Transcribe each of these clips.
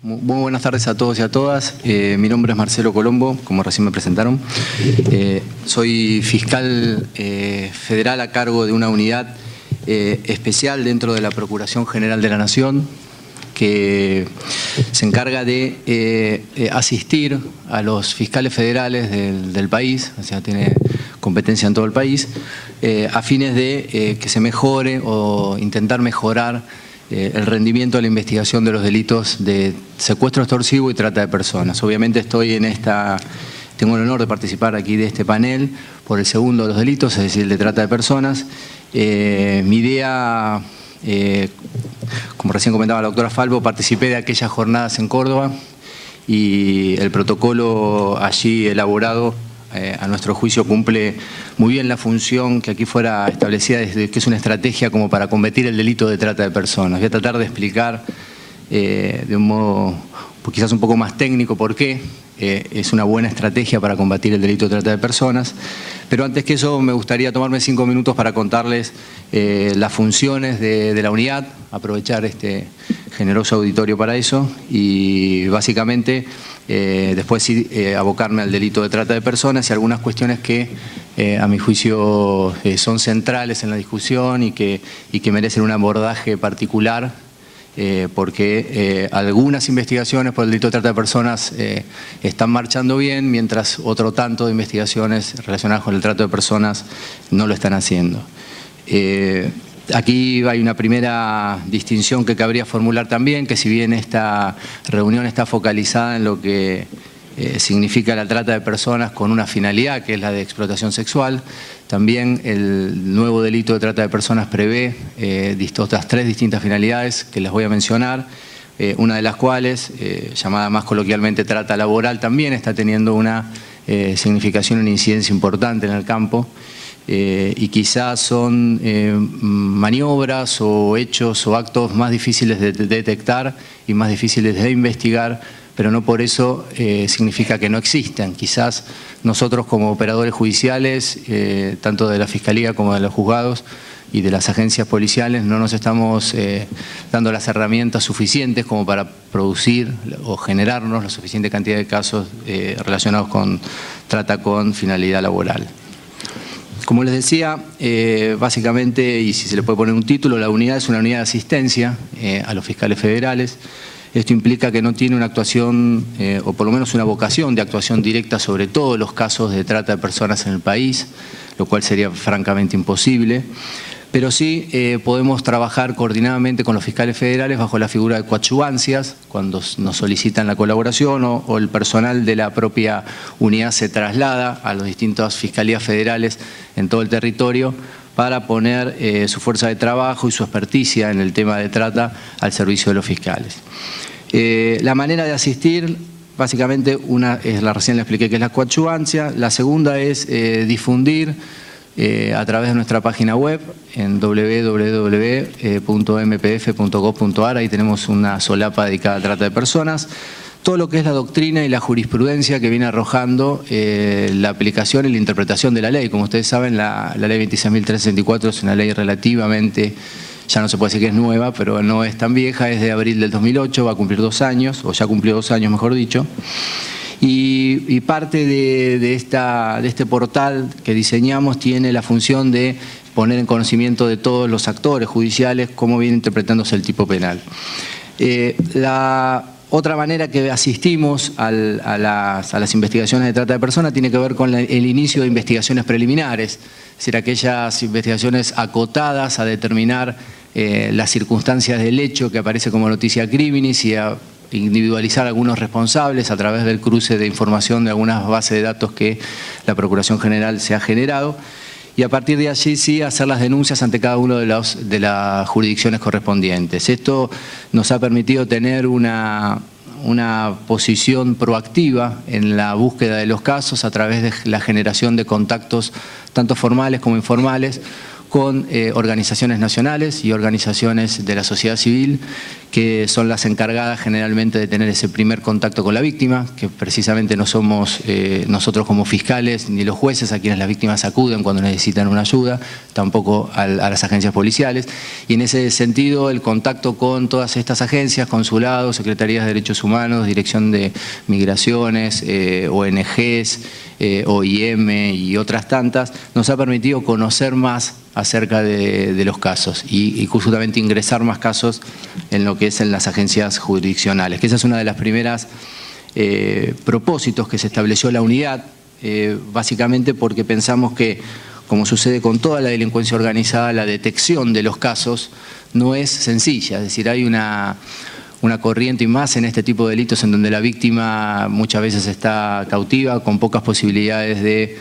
Muy buenas tardes a todos y a todas. Mi nombre es Marcelo Colombo, como recién me presentaron. Soy fiscal federal a cargo de una unidad especial dentro de la Procuración General de la Nación que se encarga de asistir a los fiscales federales del país, o sea, tiene competencia en todo el país, a fines de que se mejore o intentar mejorar el rendimiento de la investigación de los delitos de secuestro extorsivo y trata de personas. Obviamente tengo el honor de participar aquí de este panel por el segundo de los delitos, es decir, el de trata de personas. Mi idea, como recién comentaba la doctora Falvo, participé de aquellas jornadas en Córdoba y el protocolo allí elaborado a nuestro juicio cumple muy bien la función que aquí fuera establecida, desde que es una estrategia como para combatir el delito de trata de personas. Voy a tratar de explicar de un modo quizás un poco más técnico por qué es una buena estrategia para combatir el delito de trata de personas. Pero antes que eso me gustaría tomarme 5 minutos para contarles las funciones de la unidad, aprovechar este generoso auditorio para eso y básicamente después sí, abocarme al delito de trata de personas y algunas cuestiones que a mi juicio son centrales en la discusión y que merecen un abordaje particular porque algunas investigaciones por el delito de trata de personas están marchando bien, mientras otro tanto de investigaciones relacionadas con el trato de personas no lo están haciendo. Aquí hay una primera distinción que cabría formular también, que si bien esta reunión está focalizada en lo que significa la trata de personas con una finalidad, que es la de explotación sexual, también el nuevo delito de trata de personas prevé otras 3 distintas finalidades que les voy a mencionar, una de las cuales, llamada más coloquialmente trata laboral, también está teniendo una significación, una incidencia importante en el campo, y quizás son maniobras o hechos o actos más difíciles de detectar y más difíciles de investigar, pero no por eso significa que no existan. Quizás nosotros como operadores judiciales, tanto de la Fiscalía como de los juzgados y de las agencias policiales, no nos estamos dando las herramientas suficientes como para producir o generarnos la suficiente cantidad de casos relacionados con trata con finalidad laboral. Como les decía, básicamente, y si se le puede poner un título, la unidad es una unidad de asistencia a los fiscales federales. Esto implica que no tiene una actuación, o por lo menos una vocación de actuación directa sobre todos los casos de trata de personas en el país, lo cual sería francamente imposible. Pero sí podemos trabajar coordinadamente con los fiscales federales bajo la figura de coadyuvancias, cuando nos solicitan la colaboración o el personal de la propia unidad se traslada a las distintas fiscalías federales en todo el territorio para poner su fuerza de trabajo y su experticia en el tema de trata al servicio de los fiscales. La manera de asistir, básicamente, una es recién le expliqué que es la coadyuvancia, la segunda es difundir a través de nuestra página web en www.mpf.gov.ar, ahí tenemos una solapa dedicada a trata de personas, todo lo que es la doctrina y la jurisprudencia que viene arrojando la aplicación y la interpretación de la ley. Como ustedes saben, la ley 26.364 es una ley relativamente, ya no se puede decir que es nueva, pero no es tan vieja, es de abril del 2008, va a cumplir 2 años, o ya cumplió 2 años mejor dicho. Y parte de este portal que diseñamos tiene la función de poner en conocimiento de todos los actores judiciales cómo viene interpretándose el tipo penal. La otra manera que asistimos a las investigaciones de trata de personas tiene que ver con el inicio de investigaciones preliminares, es decir, aquellas investigaciones acotadas a determinar las circunstancias del hecho que aparece como noticia criminis y a individualizar a algunos responsables a través del cruce de información de algunas bases de datos que la Procuración General se ha generado y a partir de allí sí hacer las denuncias ante cada uno de las jurisdicciones correspondientes. Esto nos ha permitido tener una posición proactiva en la búsqueda de los casos a través de la generación de contactos tanto formales como informales con organizaciones nacionales y organizaciones de la sociedad civil, que son las encargadas generalmente de tener ese primer contacto con la víctima, que precisamente no somos nosotros como fiscales ni los jueces a quienes las víctimas acuden cuando necesitan una ayuda, tampoco a las agencias policiales. Y en ese sentido, el contacto con todas estas agencias, consulados, secretarías de derechos humanos, dirección de migraciones, ONGs, OIM y otras tantas, nos ha permitido conocer más acerca de los casos y justamente ingresar más casos en lo que es en las agencias jurisdiccionales, que esa es una de las primeras propósitos que se estableció la unidad, básicamente porque pensamos que, como sucede con toda la delincuencia organizada, la detección de los casos no es sencilla, es decir, hay una corriente y más en este tipo de delitos en donde la víctima muchas veces está cautiva, con pocas posibilidades de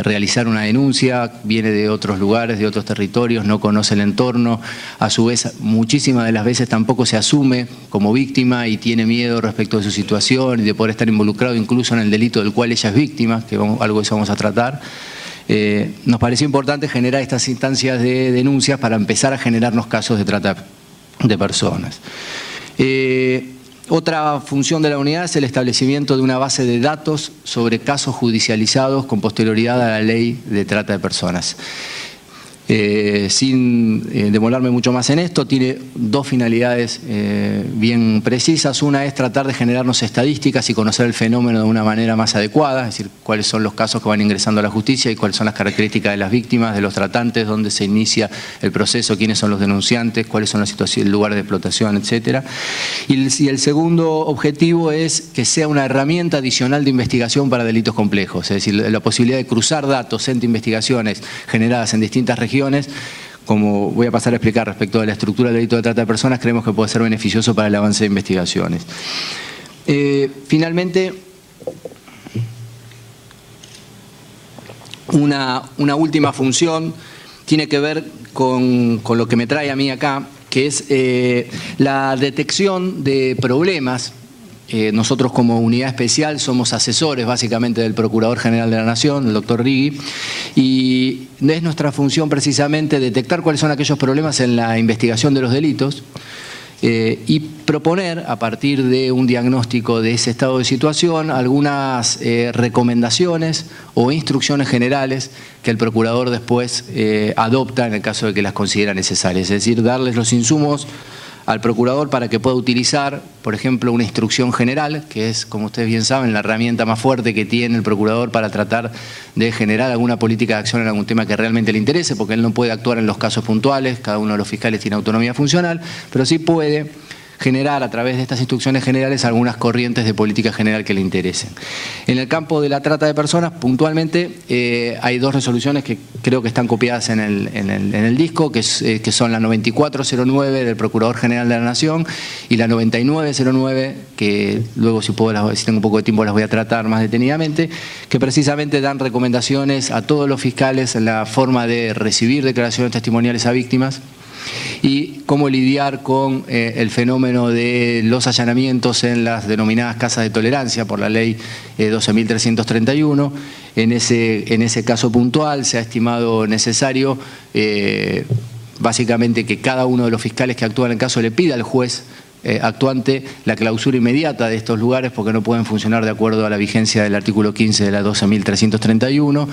realizar una denuncia, viene de otros lugares, de otros territorios, no conoce el entorno, a su vez muchísimas de las veces tampoco se asume como víctima y tiene miedo respecto de su situación y de poder estar involucrado incluso en el delito del cual ella es víctima, que algo de eso vamos a tratar. Nos pareció importante generar estas instancias de denuncias para empezar a generarnos casos de trata de personas. Otra función de la unidad es el establecimiento de una base de datos sobre casos judicializados con posterioridad a la ley de trata de personas. Sin demorarme mucho más en esto, tiene dos finalidades bien precisas. Una es tratar de generarnos estadísticas y conocer el fenómeno de una manera más adecuada, es decir, cuáles son los casos que van ingresando a la justicia y cuáles son las características de las víctimas, de los tratantes, dónde se inicia el proceso, quiénes son los denunciantes, cuáles son las situaciones, lugares de explotación, etcétera. Y el segundo objetivo es que sea una herramienta adicional de investigación para delitos complejos, es decir, la posibilidad de cruzar datos entre investigaciones generadas en distintas regiones. Como voy a pasar a explicar respecto de la estructura del delito de trata de personas, creemos que puede ser beneficioso para el avance de investigaciones. Finalmente, una última función tiene que ver con lo que me trae a mí acá, que es la detección de problemas. Nosotros como unidad especial somos asesores básicamente del Procurador General de la Nación, el doctor Rigui, y es nuestra función precisamente detectar cuáles son aquellos problemas en la investigación de los delitos y proponer, a partir de un diagnóstico de ese estado de situación, algunas recomendaciones o instrucciones generales que el Procurador después adopta en el caso de que las considera necesarias, es decir, darles los insumos al Procurador para que pueda utilizar, por ejemplo, una instrucción general, que es, como ustedes bien saben, la herramienta más fuerte que tiene el Procurador para tratar de generar alguna política de acción en algún tema que realmente le interese, porque él no puede actuar en los casos puntuales, cada uno de los fiscales tiene autonomía funcional, pero sí puede generar a través de estas instrucciones generales algunas corrientes de política general que le interesen. En el campo de la trata de personas, puntualmente, hay dos resoluciones que creo que están copiadas en el disco, que son la 9409 del Procurador General de la Nación y la 9909, que luego si tengo un poco de tiempo las voy a tratar más detenidamente, que precisamente dan recomendaciones a todos los fiscales en la forma de recibir declaraciones testimoniales a víctimas y cómo lidiar con el fenómeno de los allanamientos en las denominadas casas de tolerancia por la ley 12.331. En ese caso puntual se ha estimado necesario básicamente que cada uno de los fiscales que actúan en el caso le pida al juez actuante la clausura inmediata de estos lugares porque no pueden funcionar de acuerdo a la vigencia del artículo 15 de la 12.331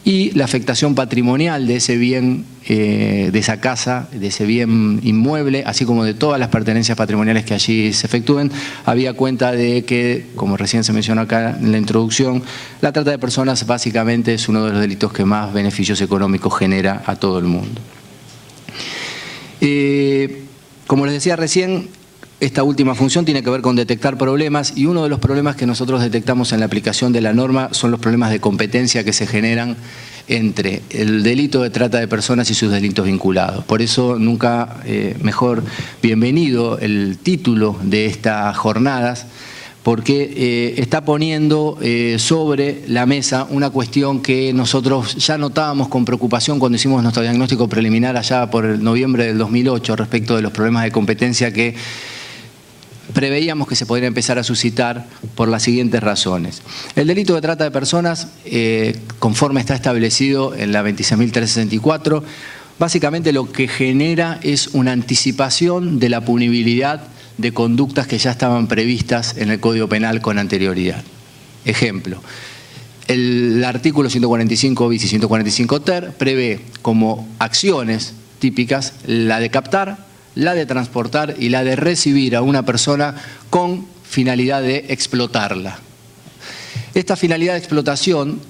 y la afectación patrimonial de ese bien, de esa casa, de ese bien inmueble, así como de todas las pertenencias patrimoniales que allí se efectúen, había cuenta de que, como recién se mencionó acá en la introducción, la trata de personas básicamente es uno de los delitos que más beneficios económicos genera a todo el mundo. Como les decía recién, esta última función tiene que ver con detectar problemas y uno de los problemas que nosotros detectamos en la aplicación de la norma son los problemas de competencia que se generan entre el delito de trata de personas y sus delitos vinculados. Por eso nunca mejor bienvenido el título de estas jornadas, porque está poniendo sobre la mesa una cuestión que nosotros ya notábamos con preocupación cuando hicimos nuestro diagnóstico preliminar allá por el noviembre del 2008 respecto de los problemas de competencia que preveíamos que se podría empezar a suscitar por las siguientes razones. El delito de trata de personas, conforme está establecido en la 26.364, básicamente lo que genera es una anticipación de la punibilidad de conductas que ya estaban previstas en el Código Penal con anterioridad. Ejemplo, el artículo 145 bis y 145 ter prevé como acciones típicas la de captar, la de transportar y la de recibir a una persona con finalidad de explotarla. Esta finalidad de explotación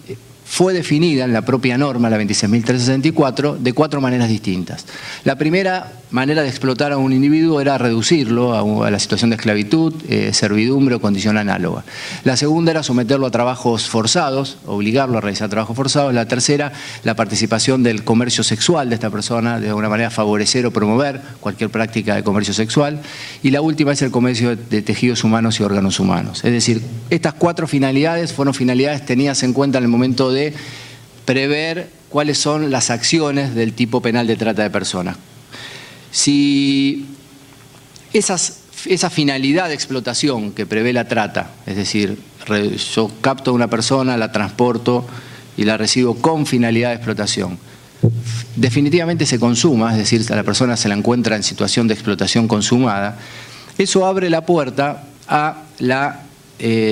fue definida en la propia norma, la 26.364, de 4 maneras distintas. La primera manera de explotar a un individuo era reducirlo a la situación de esclavitud, servidumbre o condición análoga. La segunda era someterlo a trabajos forzados, obligarlo a realizar trabajos forzados. La tercera, la participación del comercio sexual de esta persona, de alguna manera favorecer o promover cualquier práctica de comercio sexual. Y la última es el comercio de tejidos humanos y órganos humanos. Es decir, estas 4 finalidades fueron finalidades tenidas en cuenta en el momento de prever cuáles son las acciones del tipo penal de trata de personas. Si esa finalidad de explotación que prevé la trata, es decir, yo capto a una persona, la transporto y la recibo con finalidad de explotación, definitivamente se consuma, es decir, a la persona se la encuentra en situación de explotación consumada, eso abre la puerta a la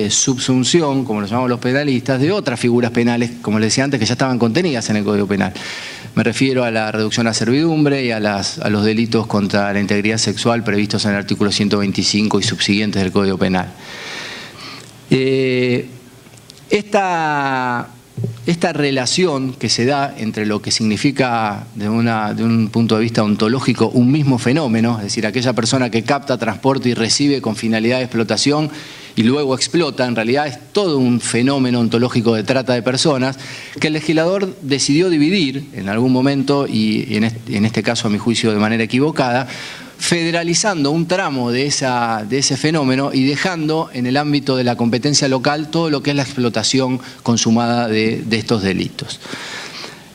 subsunción, como lo llamamos los penalistas, de otras figuras penales, como les decía antes, que ya estaban contenidas en el Código Penal. Me refiero a la reducción a servidumbre y a los delitos contra la integridad sexual previstos en el artículo 125 y subsiguientes del Código Penal. Esta relación que se da entre lo que significa de un punto de vista ontológico un mismo fenómeno, es decir, aquella persona que capta, transporta y recibe con finalidad de explotación y luego explota, en realidad es todo un fenómeno ontológico de trata de personas que el legislador decidió dividir en algún momento y en este caso a mi juicio de manera equivocada, federalizando un tramo de ese fenómeno y dejando en el ámbito de la competencia local todo lo que es la explotación consumada de estos delitos.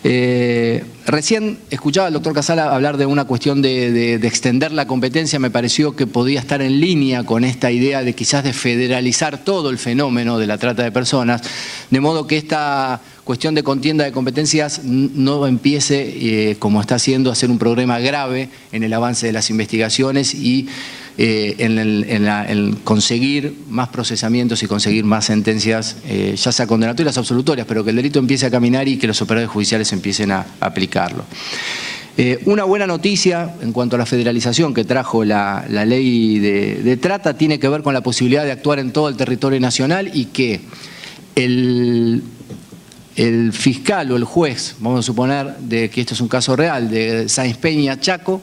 Recién escuchaba al doctor Casala hablar de una cuestión de extender la competencia. Me pareció que podía estar en línea con esta idea de quizás de federalizar todo el fenómeno de la trata de personas, de modo que esta cuestión de contienda de competencias no empiece, como está haciendo, a ser un problema grave en el avance de las investigaciones y en conseguir más procesamientos y conseguir más sentencias, ya sea condenatorias o absolutorias, pero que el delito empiece a caminar y que los operadores judiciales empiecen a aplicarlo. Una buena noticia en cuanto a la federalización que trajo la ley de trata tiene que ver con la posibilidad de actuar en todo el territorio nacional y que el fiscal o el juez, vamos a suponer de que esto es un caso real, de Sáenz Peña, Chaco,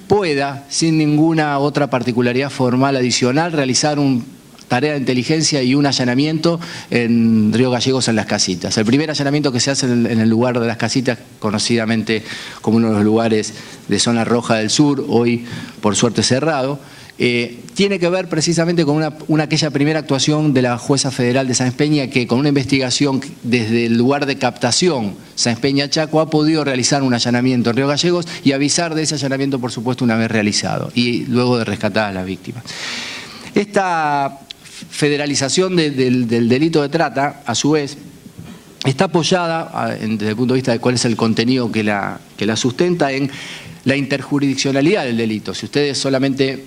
pueda, sin ninguna otra particularidad formal adicional, realizar una tarea de inteligencia y un allanamiento en Río Gallegos en Las Casitas. El primer allanamiento que se hace en el lugar de Las Casitas, conocidamente como uno de los lugares de zona roja del sur, hoy por suerte cerrado, tiene que ver precisamente con aquella primera actuación de la jueza federal de Sáenz Peña, que con una investigación desde el lugar de captación Sáenz Peña Chaco ha podido realizar un allanamiento en Río Gallegos y avisar de ese allanamiento, por supuesto, una vez realizado y luego de rescatar a las víctimas. Esta federalización del delito de trata, a su vez, está apoyada desde el punto de vista de cuál es el contenido que la sustenta en la interjurisdiccionalidad del delito. Si ustedes solamente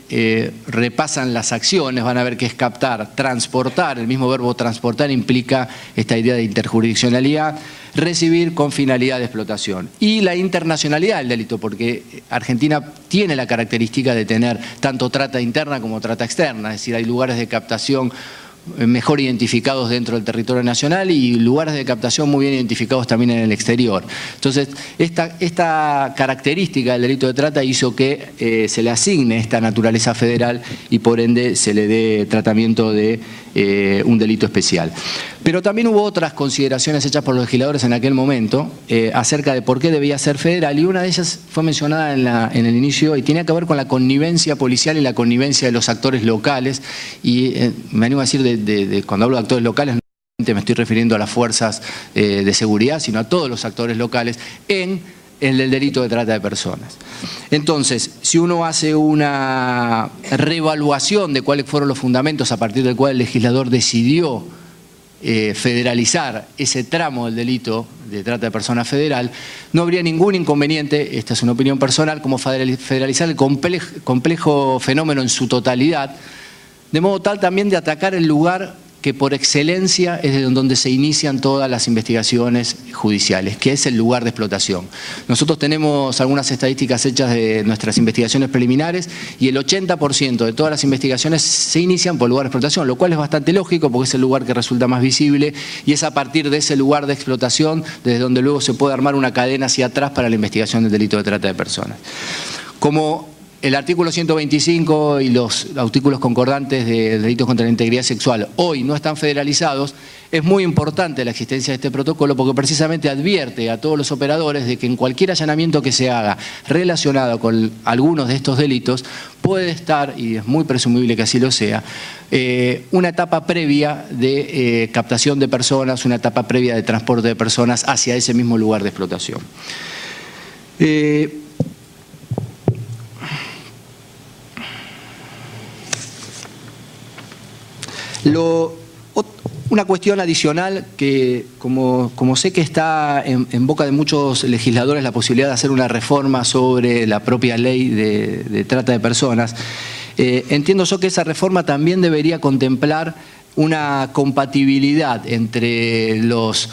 repasan las acciones, van a ver que es captar, transportar, el mismo verbo transportar implica esta idea de interjurisdiccionalidad, recibir con finalidad de explotación. Y la internacionalidad del delito, porque Argentina tiene la característica de tener tanto trata interna como trata externa, es decir, hay lugares de captación mejor identificados dentro del territorio nacional y lugares de captación muy bien identificados también en el exterior. Entonces, esta característica del delito de trata hizo que se le asigne esta naturaleza federal y por ende se le dé tratamiento de un delito especial. Pero también hubo otras consideraciones hechas por los legisladores en aquel momento acerca de por qué debía ser federal, y una de ellas fue mencionada en el inicio y tenía que ver con la connivencia policial y la connivencia de los actores locales, y me animo a decir cuando hablo de actores locales no me estoy refiriendo a las fuerzas de seguridad, sino a todos los actores locales en el delito de trata de personas. Entonces, si uno hace una reevaluación de cuáles fueron los fundamentos a partir del cual el legislador decidió federalizar ese tramo del delito de trata de personas federal, no habría ningún inconveniente, esta es una opinión personal, como federalizar el complejo fenómeno en su totalidad, de modo tal también de atacar el lugar que por excelencia es de donde se inician todas las investigaciones judiciales, que es el lugar de explotación. Nosotros tenemos algunas estadísticas hechas de nuestras investigaciones preliminares y el 80% de todas las investigaciones se inician por el lugar de explotación, lo cual es bastante lógico porque es el lugar que resulta más visible y es a partir de ese lugar de explotación desde donde luego se puede armar una cadena hacia atrás para la investigación del delito de trata de personas. Como el artículo 125 y los artículos concordantes de delitos contra la integridad sexual hoy no están federalizados, es muy importante la existencia de este protocolo porque precisamente advierte a todos los operadores de que en cualquier allanamiento que se haga relacionado con algunos de estos delitos puede estar, y es muy presumible que así lo sea, una etapa previa de captación de personas, una etapa previa de transporte de personas hacia ese mismo lugar de explotación. Una cuestión adicional que, como sé que está en boca de muchos legisladores la posibilidad de hacer una reforma sobre la propia ley de trata de personas, entiendo yo que esa reforma también debería contemplar una compatibilidad entre los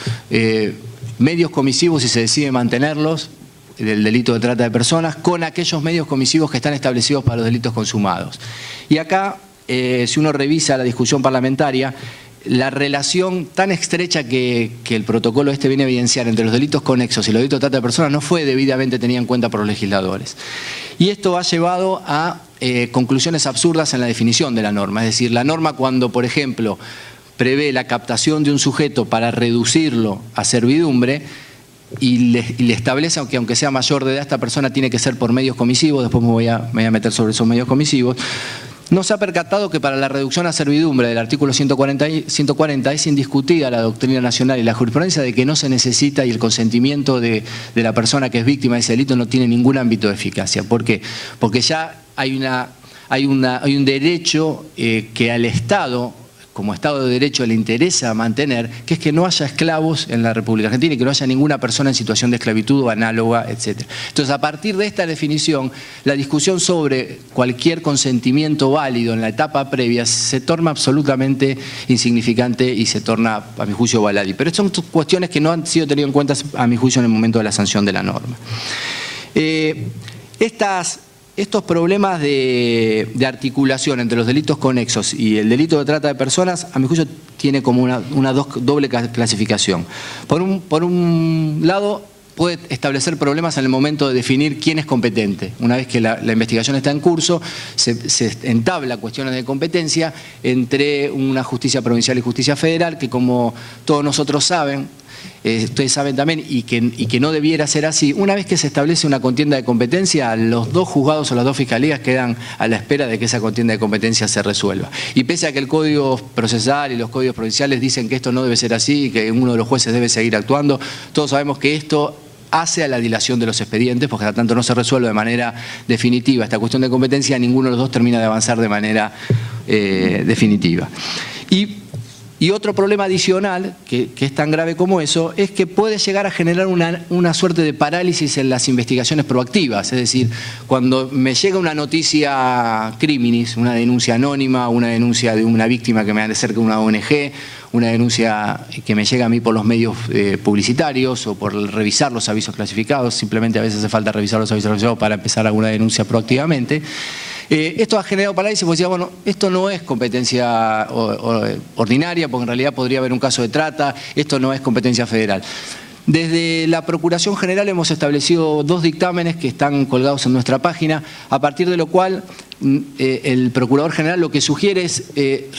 medios comisivos, si se decide mantenerlos, del delito de trata de personas, con aquellos medios comisivos que están establecidos para los delitos consumados. Y acá, si uno revisa la discusión parlamentaria, la relación tan estrecha que el protocolo viene a evidenciar entre los delitos conexos y los delitos de trata de personas no fue debidamente tenida en cuenta por los legisladores. Y esto ha llevado a conclusiones absurdas en la definición de la norma. Es decir, la norma cuando, por ejemplo, prevé la captación de un sujeto para reducirlo a servidumbre, y le establece que aunque sea mayor de edad, esta persona tiene que ser por medios comisivos, después me voy a meter sobre esos medios comisivos. No se ha percatado que para la reducción a servidumbre del artículo 140 es indiscutida la doctrina nacional y la jurisprudencia de que no se necesita y el consentimiento de la persona que es víctima de ese delito no tiene ningún ámbito de eficacia. ¿Por qué? Porque ya hay un derecho que al Estado, como Estado de Derecho, le interesa mantener, que es que no haya esclavos en la República Argentina y que no haya ninguna persona en situación de esclavitud o análoga, etc. Entonces, a partir de esta definición, la discusión sobre cualquier consentimiento válido en la etapa previa se torna absolutamente insignificante y se torna, a mi juicio, baladí. Pero son cuestiones que no han sido tenidas en cuenta, a mi juicio, en el momento de la sanción de la norma. Estos problemas de articulación entre los delitos conexos y el delito de trata de personas, a mi juicio, tiene como una doble clasificación. Por un lado, puede establecer problemas en el momento de definir quién es competente. Una vez que la investigación está en curso, se entabla cuestiones de competencia entre una justicia provincial y justicia federal, que como todos nosotros saben, ustedes saben también, y que no debiera ser así. Una vez que se establece una contienda de competencia, los dos juzgados o las dos fiscalías quedan a la espera de que esa contienda de competencia se resuelva. Y pese a que el Código Procesal y los códigos provinciales dicen que esto no debe ser así y que uno de los jueces debe seguir actuando, todos sabemos que esto hace a la dilación de los expedientes, porque hasta tanto no se resuelve de manera definitiva esta cuestión de competencia, ninguno de los dos termina de avanzar de manera definitiva. Y otro problema adicional, que es tan grave como eso, es que puede llegar a generar una suerte de parálisis en las investigaciones proactivas. Es decir, cuando me llega una noticia criminis, una denuncia anónima, una denuncia de una víctima que me acerca una ONG, una denuncia que me llega a mí por los medios publicitarios o por revisar los avisos clasificados, simplemente a veces hace falta revisar los avisos clasificados para empezar alguna denuncia proactivamente. Esto ha generado parálisis porque decía, bueno, esto no es competencia ordinaria, porque en realidad podría haber un caso de trata, esto no es competencia federal. Desde la Procuración General hemos establecido 2 dictámenes que están colgados en nuestra página, a partir de lo cual el Procurador General lo que sugiere es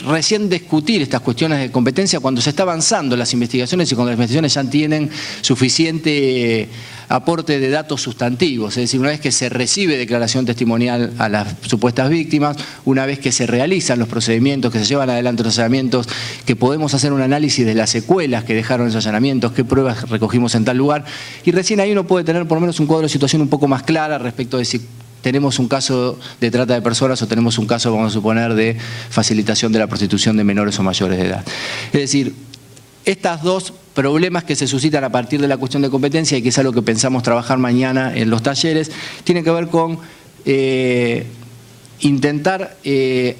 recién discutir estas cuestiones de competencia cuando se está avanzando las investigaciones y cuando las investigaciones ya tienen suficiente aporte de datos sustantivos, es decir, una vez que se recibe declaración testimonial a las supuestas víctimas, una vez que se realizan los procedimientos, que se llevan adelante los allanamientos, que podemos hacer un análisis de las secuelas que dejaron esos allanamientos, qué pruebas recogimos en tal lugar, y recién ahí uno puede tener por lo menos un cuadro de situación un poco más clara respecto de si tenemos un caso de trata de personas o tenemos un caso, vamos a suponer, de facilitación de la prostitución de menores o mayores de edad. Es decir, Estas dos problemas que se suscitan a partir de la cuestión de competencia y que es algo que pensamos trabajar mañana en los talleres, tienen que ver con intentar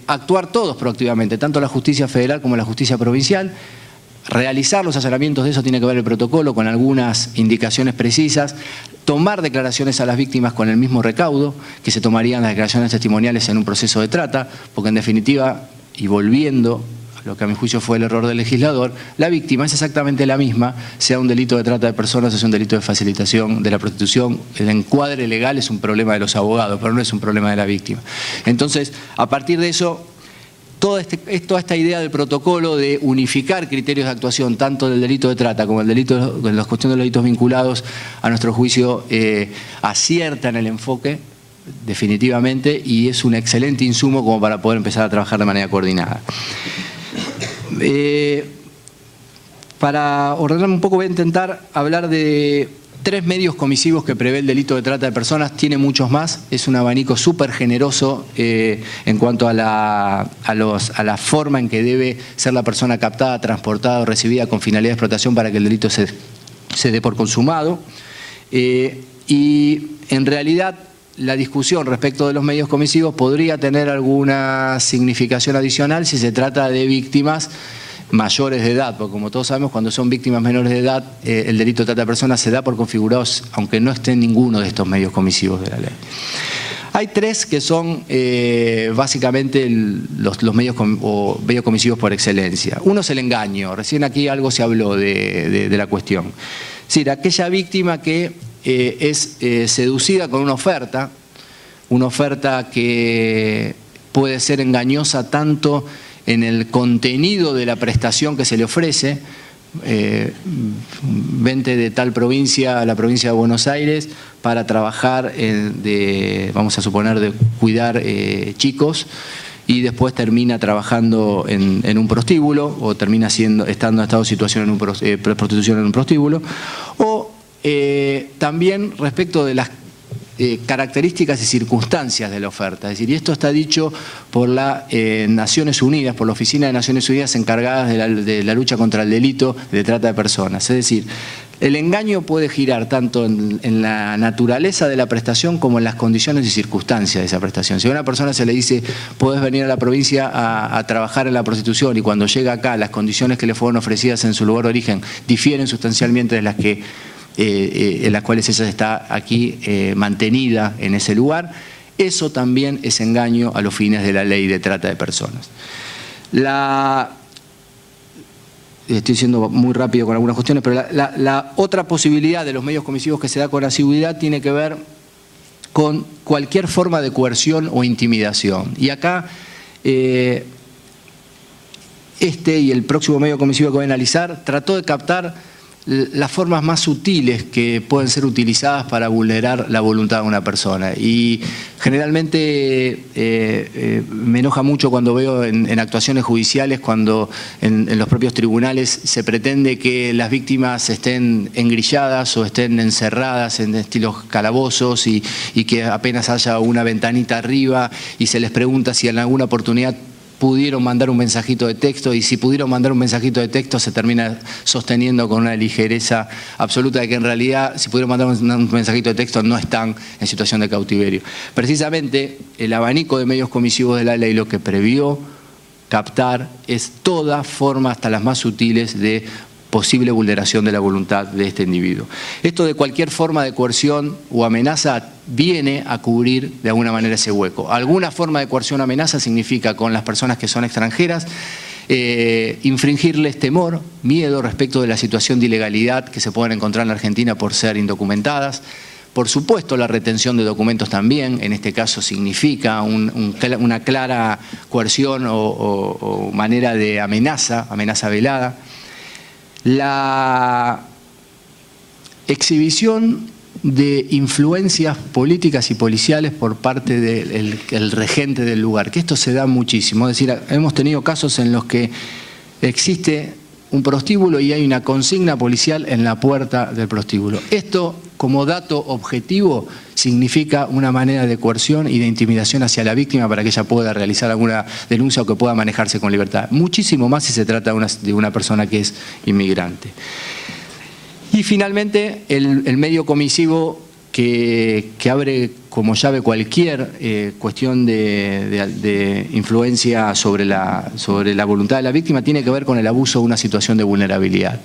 actuar todos proactivamente, tanto la justicia federal como la justicia provincial, realizar los asesoramientos, de eso tiene que ver el protocolo con algunas indicaciones precisas, tomar declaraciones a las víctimas con el mismo recaudo que se tomarían las declaraciones testimoniales en un proceso de trata, porque en definitiva, y volviendo a lo que a mi juicio fue el error del legislador, la víctima es exactamente la misma, sea un delito de trata de personas o sea un delito de facilitación de la prostitución. El encuadre legal es un problema de los abogados, pero no es un problema de la víctima. Entonces, a partir de eso, toda esta idea del protocolo de unificar criterios de actuación, tanto del delito de trata como el delito de las cuestiones de los delitos vinculados, a nuestro juicio acierta en el enfoque, definitivamente, y es un excelente insumo como para poder empezar a trabajar de manera coordinada. Para ordenarme un poco voy a intentar hablar de 3 medios comisivos que prevé el delito de trata de personas. Tiene muchos más, es un abanico súper generoso en cuanto a la forma en que debe ser la persona captada, transportada o recibida con finalidad de explotación para que el delito se dé por consumado. Y en realidad la discusión respecto de los medios comisivos podría tener alguna significación adicional si se trata de víctimas mayores de edad, porque como todos sabemos, cuando son víctimas menores de edad, el delito de trata de personas se da por configurados, aunque no esté en ninguno de estos medios comisivos de la ley. Hay 3 que son básicamente los medios comisivos por excelencia. Uno es el engaño, recién aquí algo se habló de la cuestión. Es decir, aquella víctima que es seducida con una oferta que puede ser engañosa tanto en el contenido de la prestación que se le ofrece, vente de tal provincia a la provincia de Buenos Aires para trabajar vamos a suponer, de cuidar chicos, y después termina trabajando en un prostíbulo o termina estando en estado de situación prostitución en un prostíbulo, o también respecto de las características y circunstancias de la oferta. Es decir, y esto está dicho por las Naciones Unidas, por la Oficina de Naciones Unidas encargadas de la lucha contra el delito de trata de personas. Es decir, el engaño puede girar tanto en la naturaleza de la prestación como en las condiciones y circunstancias de esa prestación. Si a una persona se le dice, podés venir a la provincia a trabajar en la prostitución, y cuando llega acá las condiciones que le fueron ofrecidas en su lugar de origen difieren sustancialmente de las que en las cuales ella está aquí mantenida en ese lugar, eso también es engaño a los fines de la ley de trata de personas. Estoy siendo muy rápido con algunas cuestiones, pero la otra posibilidad de los medios comisivos que se da con asiduidad tiene que ver con cualquier forma de coerción o intimidación. Y acá y el próximo medio comisivo que voy a analizar trató de captar las formas más sutiles que pueden ser utilizadas para vulnerar la voluntad de una persona. Y generalmente me enoja mucho cuando veo en actuaciones judiciales, cuando en los propios tribunales se pretende que las víctimas estén engrilladas o estén encerradas en estilos calabozos y que apenas haya una ventanita arriba y se les pregunta si en alguna oportunidad pudieron mandar un mensajito de texto, y si pudieron mandar un mensajito de texto se termina sosteniendo con una ligereza absoluta de que en realidad si pudieron mandar un mensajito de texto no están en situación de cautiverio. Precisamente el abanico de medios comisivos de la ley lo que previó captar es toda forma, hasta las más sutiles, de posible vulneración de la voluntad de este individuo. Esto de cualquier forma de coerción o amenaza viene a cubrir de alguna manera ese hueco. Alguna forma de coerción o amenaza significa con las personas que son extranjeras infringirles temor, miedo respecto de la situación de ilegalidad que se pueden encontrar en la Argentina por ser indocumentadas. Por supuesto, la retención de documentos también, en este caso significa una clara coerción o manera de amenaza velada. La exhibición de influencias políticas y policiales por parte del regente del lugar, que esto se da muchísimo. Es decir, hemos tenido casos en los que existe un prostíbulo y hay una consigna policial en la puerta del prostíbulo. Esto como dato objetivo significa una manera de coerción y de intimidación hacia la víctima para que ella pueda realizar alguna denuncia o que pueda manejarse con libertad. Muchísimo más si se trata de una persona que es inmigrante. Y finalmente, el medio comisivo que abre como llave cualquier cuestión de influencia sobre la voluntad de la víctima tiene que ver con el abuso de una situación de vulnerabilidad.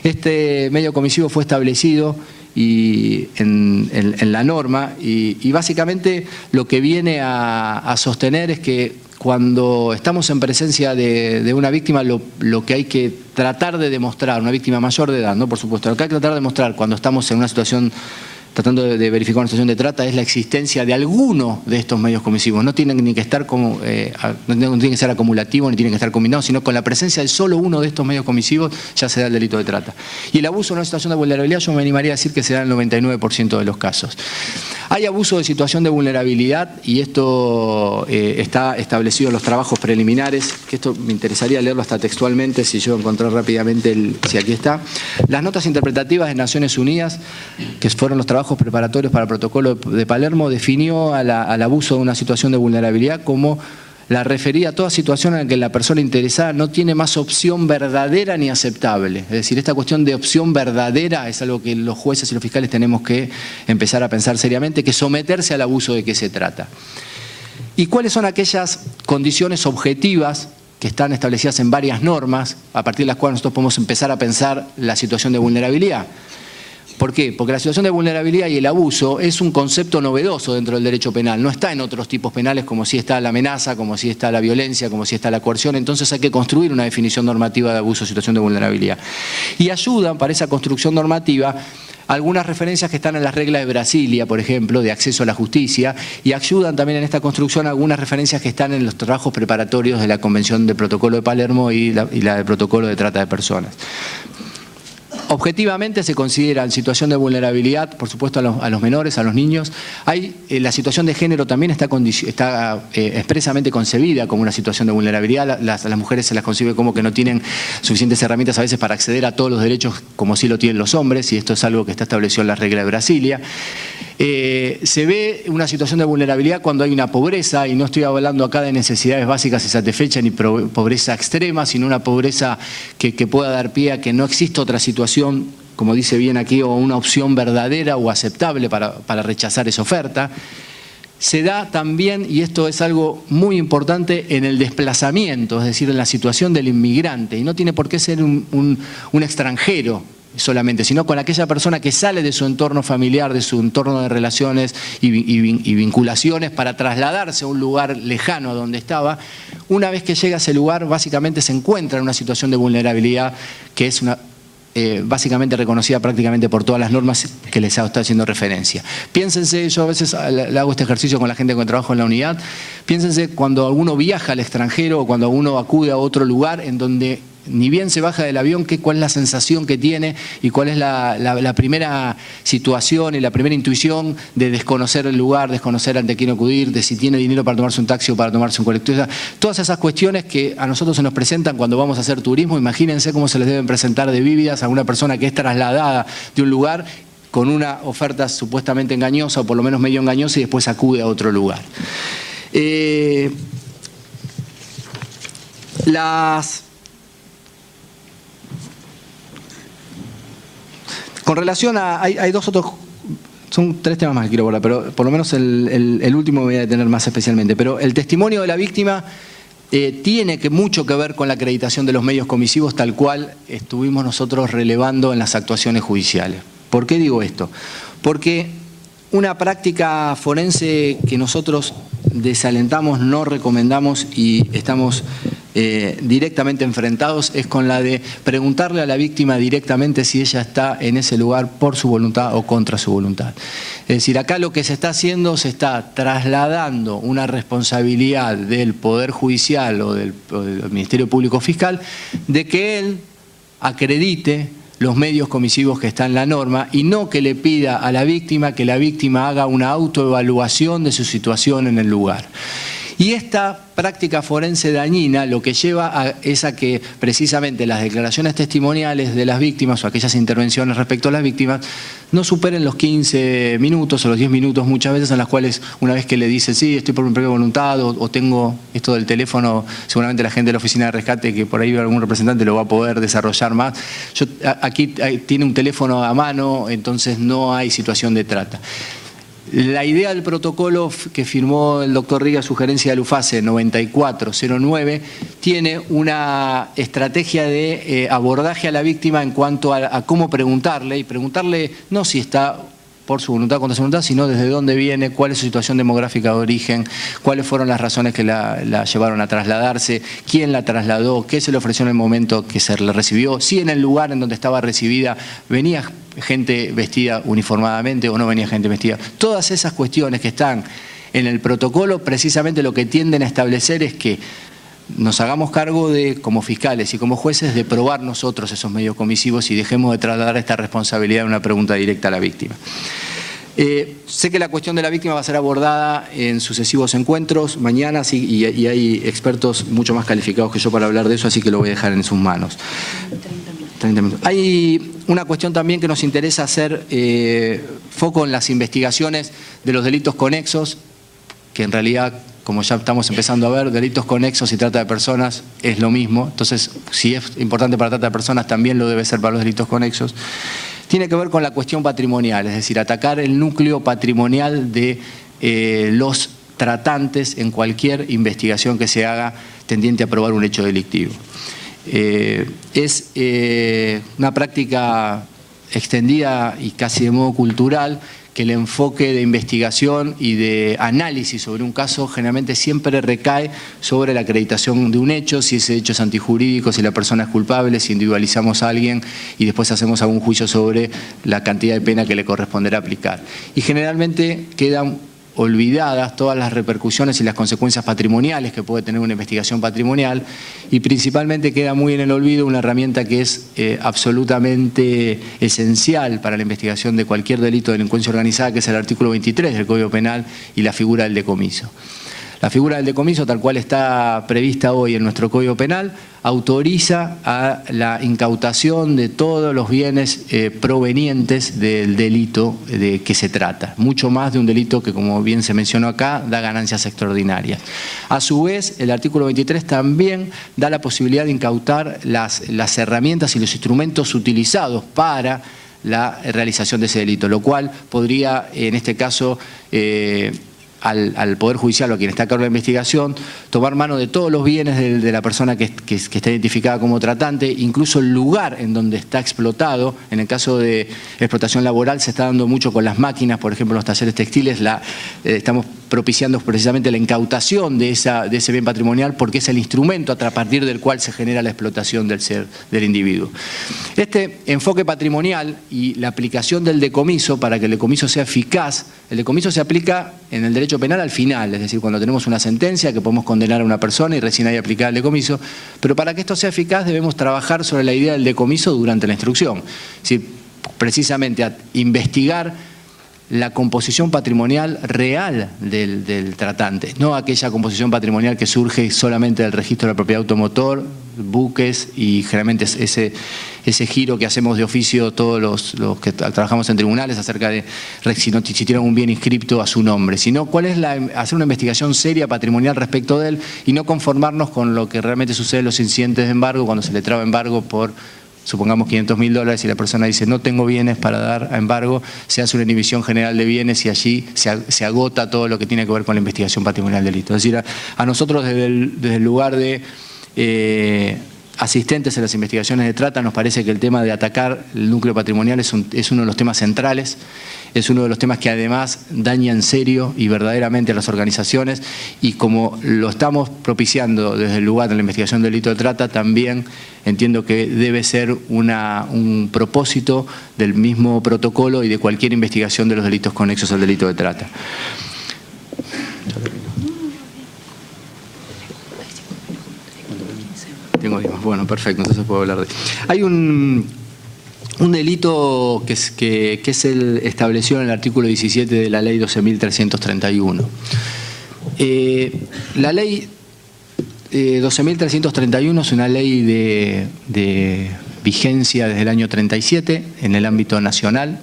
Este medio comisivo fue establecido en la norma y básicamente lo que viene a sostener es que cuando estamos en presencia de una víctima, lo que hay que tratar de demostrar, una víctima mayor de edad, ¿no? Por supuesto, lo que hay que tratar de demostrar cuando estamos en una situación tratando de verificar una situación de trata es la existencia de alguno de estos medios comisivos. No tienen ni que estar no tienen que ser acumulativos ni tienen que estar combinados, sino con la presencia de solo uno de estos medios comisivos ya se da el delito de trata. Y el abuso en una situación de vulnerabilidad yo me animaría a decir que se da en el 99% de los casos. Hay abuso de situación de vulnerabilidad y esto está establecido en los trabajos preliminares, que esto me interesaría leerlo hasta textualmente, si yo encontré rápidamente, si aquí está. Las notas interpretativas de Naciones Unidas, que fueron los trabajos preparatorios para el protocolo de Palermo, definió al abuso de una situación de vulnerabilidad como la referida a toda situación en la que la persona interesada no tiene más opción verdadera ni aceptable. Es decir, esta cuestión de opción verdadera es algo que los jueces y los fiscales tenemos que empezar a pensar seriamente, que someterse al abuso de qué se trata. ¿Y cuáles son aquellas condiciones objetivas que están establecidas en varias normas, a partir de las cuales nosotros podemos empezar a pensar la situación de vulnerabilidad? ¿Por qué? Porque la situación de vulnerabilidad y el abuso es un concepto novedoso dentro del derecho penal. No está en otros tipos penales como si está la amenaza, como si está la violencia, como si está la coerción. Entonces hay que construir una definición normativa de abuso o situación de vulnerabilidad. Y ayudan para esa construcción normativa algunas referencias que están en las reglas de Brasilia, por ejemplo, de acceso a la justicia, y ayudan también en esta construcción algunas referencias que están en los trabajos preparatorios de la Convención del Protocolo de Palermo y la del Protocolo de Trata de Personas. Objetivamente se considera en situación de vulnerabilidad, por supuesto, a los menores, a los niños. La situación de género también está expresamente concebida como una situación de vulnerabilidad. Las mujeres se las concibe como que no tienen suficientes herramientas a veces para acceder a todos los derechos como sí lo tienen los hombres, y esto es algo que está establecido en la regla de Brasilia. Se ve una situación de vulnerabilidad cuando hay una pobreza, y no estoy hablando acá de necesidades básicas y satisfechas ni pobreza extrema, sino una pobreza que pueda dar pie a que no exista otra situación, como dice bien aquí, o una opción verdadera o aceptable para rechazar esa oferta. Se da también, y esto es algo muy importante, en el desplazamiento, es decir, en la situación del inmigrante, y no tiene por qué ser un extranjero solamente, sino con aquella persona que sale de su entorno familiar, de su entorno de relaciones y vinculaciones para trasladarse a un lugar lejano a donde estaba. Una vez que llega a ese lugar, básicamente se encuentra en una situación de vulnerabilidad que es básicamente reconocida prácticamente por todas las normas que les está haciendo referencia. Piénsense, yo a veces le hago este ejercicio con la gente con trabajo en la unidad, piénsense cuando alguno viaja al extranjero o cuando uno acude a otro lugar en donde ni bien se baja del avión, cuál es la sensación que tiene y cuál es la primera situación y la primera intuición de desconocer el lugar, desconocer ante quién acudir, de si tiene dinero para tomarse un taxi o para tomarse un colectivo. Todas esas cuestiones que a nosotros se nos presentan cuando vamos a hacer turismo, imagínense cómo se les deben presentar de vívidas a una persona que es trasladada de un lugar con una oferta supuestamente engañosa o por lo menos medio engañosa y después acude a otro lugar. Con relación a... Hay dos otros... Son tres temas más que quiero abordar, pero por lo menos el último me voy a detener más especialmente. Pero el testimonio de la víctima tiene mucho que ver con la acreditación de los medios comisivos tal cual estuvimos nosotros relevando en las actuaciones judiciales. ¿Por qué digo esto? Porque una práctica forense que nosotros desalentamos, no recomendamos y estamos directamente enfrentados es con la de preguntarle a la víctima directamente si ella está en ese lugar por su voluntad o contra su voluntad. Es decir, acá lo que se está haciendo, se está trasladando una responsabilidad del Poder Judicial o del Ministerio Público Fiscal de que él acredite los medios comisivos que están en la norma y no que le pida a la víctima que la víctima haga una autoevaluación de su situación en el lugar. Y esta práctica forense dañina lo que lleva es a que precisamente las declaraciones testimoniales de las víctimas o aquellas intervenciones respecto a las víctimas no superen los 15 minutos o los 10 minutos muchas veces, en las cuales una vez que le dice sí, estoy por mi propia voluntad o tengo esto del teléfono, seguramente la gente de la oficina de rescate, que por ahí algún representante lo va a poder desarrollar más. Aquí tiene un teléfono a mano, entonces no hay situación de trata. La idea del protocolo que firmó el doctor Riga, sugerencia del UFACE 9409, tiene una estrategia de abordaje a la víctima en cuanto a cómo preguntarle, y preguntarle no si está por su voluntad o contra su voluntad, sino desde dónde viene, cuál es su situación demográfica de origen, cuáles fueron las razones que la llevaron a trasladarse, quién la trasladó, qué se le ofreció en el momento que se le recibió, si en el lugar en donde estaba recibida venía gente vestida uniformadamente o no venía gente vestida. Todas esas cuestiones que están en el protocolo, precisamente lo que tienden a establecer es que nos hagamos cargo de, como fiscales y como jueces, de probar nosotros esos medios comisivos y dejemos de trasladar esta responsabilidad en una pregunta directa a la víctima. Sé que la cuestión de la víctima va a ser abordada en sucesivos encuentros mañana y hay expertos mucho más calificados que yo para hablar de eso, así que lo voy a dejar en sus manos. 30 minutos. Hay una cuestión también que nos interesa hacer foco en las investigaciones de los delitos conexos, que en realidad, como ya estamos empezando a ver, delitos conexos y trata de personas es lo mismo. Entonces, si es importante para trata de personas, también lo debe ser para los delitos conexos. Tiene que ver con la cuestión patrimonial, es decir, atacar el núcleo patrimonial de los tratantes en cualquier investigación que se haga tendiente a probar un hecho delictivo. Es una práctica extendida y casi de modo cultural, que el enfoque de investigación y de análisis sobre un caso generalmente siempre recae sobre la acreditación de un hecho, si ese hecho es antijurídico, si la persona es culpable, si individualizamos a alguien y después hacemos algún juicio sobre la cantidad de pena que le corresponderá aplicar. Y generalmente quedan olvidadas todas las repercusiones y las consecuencias patrimoniales que puede tener una investigación patrimonial, y principalmente queda muy en el olvido una herramienta que es absolutamente esencial para la investigación de cualquier delito de delincuencia organizada, que es el artículo 23 del Código Penal y la figura del decomiso. La figura del decomiso, tal cual está prevista hoy en nuestro Código Penal, autoriza a la incautación de todos los bienes provenientes del delito de que se trata. Mucho más de un delito que, como bien se mencionó acá, da ganancias extraordinarias. A su vez, el artículo 23 también da la posibilidad de incautar las herramientas y los instrumentos utilizados para la realización de ese delito, lo cual podría, en este caso, al Poder Judicial o a quien está a cargo de la investigación, tomar mano de todos los bienes de la persona que está identificada como tratante, incluso el lugar en donde está explotado. En el caso de explotación laboral se está dando mucho con las máquinas, por ejemplo, en los talleres textiles, estamos propiciando precisamente la incautación de ese bien patrimonial, porque es el instrumento a partir del cual se genera la explotación del individuo. Este enfoque patrimonial y la aplicación del decomiso, para que el decomiso sea eficaz, el decomiso se aplica en el derecho penal al final, es decir, cuando tenemos una sentencia que podemos condenar a una persona y recién hay aplicar el decomiso, pero para que esto sea eficaz debemos trabajar sobre la idea del decomiso durante la instrucción, es decir, precisamente a investigar la composición patrimonial real del tratante, no aquella composición patrimonial que surge solamente del registro de la propiedad automotor, buques y generalmente ese giro que hacemos de oficio todos los que trabajamos en tribunales acerca de si tienen un bien inscripto a su nombre, sino cuál es hacer una investigación seria patrimonial respecto de él y no conformarnos con lo que realmente sucede en los incidentes de embargo, cuando se le traba embargo por, supongamos, $500.000 y la persona dice no tengo bienes para dar a embargo, se hace una inhibición general de bienes y allí se agota todo lo que tiene que ver con la investigación patrimonial del delito. Es decir, a nosotros desde el lugar de asistentes en las investigaciones de trata nos parece que el tema de atacar el núcleo patrimonial es uno de los temas centrales, es uno de los temas que además daña en serio y verdaderamente a las organizaciones, y como lo estamos propiciando desde el lugar de la investigación del delito de trata, también entiendo que debe ser un propósito del mismo protocolo y de cualquier investigación de los delitos conexos al delito de trata. Tengo 10 más. Bueno, perfecto, entonces puedo hablar de... Hay un delito que es el establecido en el artículo 17 de la ley 12.331. La ley 12.331 es una ley de vigencia desde el año 37 en el ámbito nacional.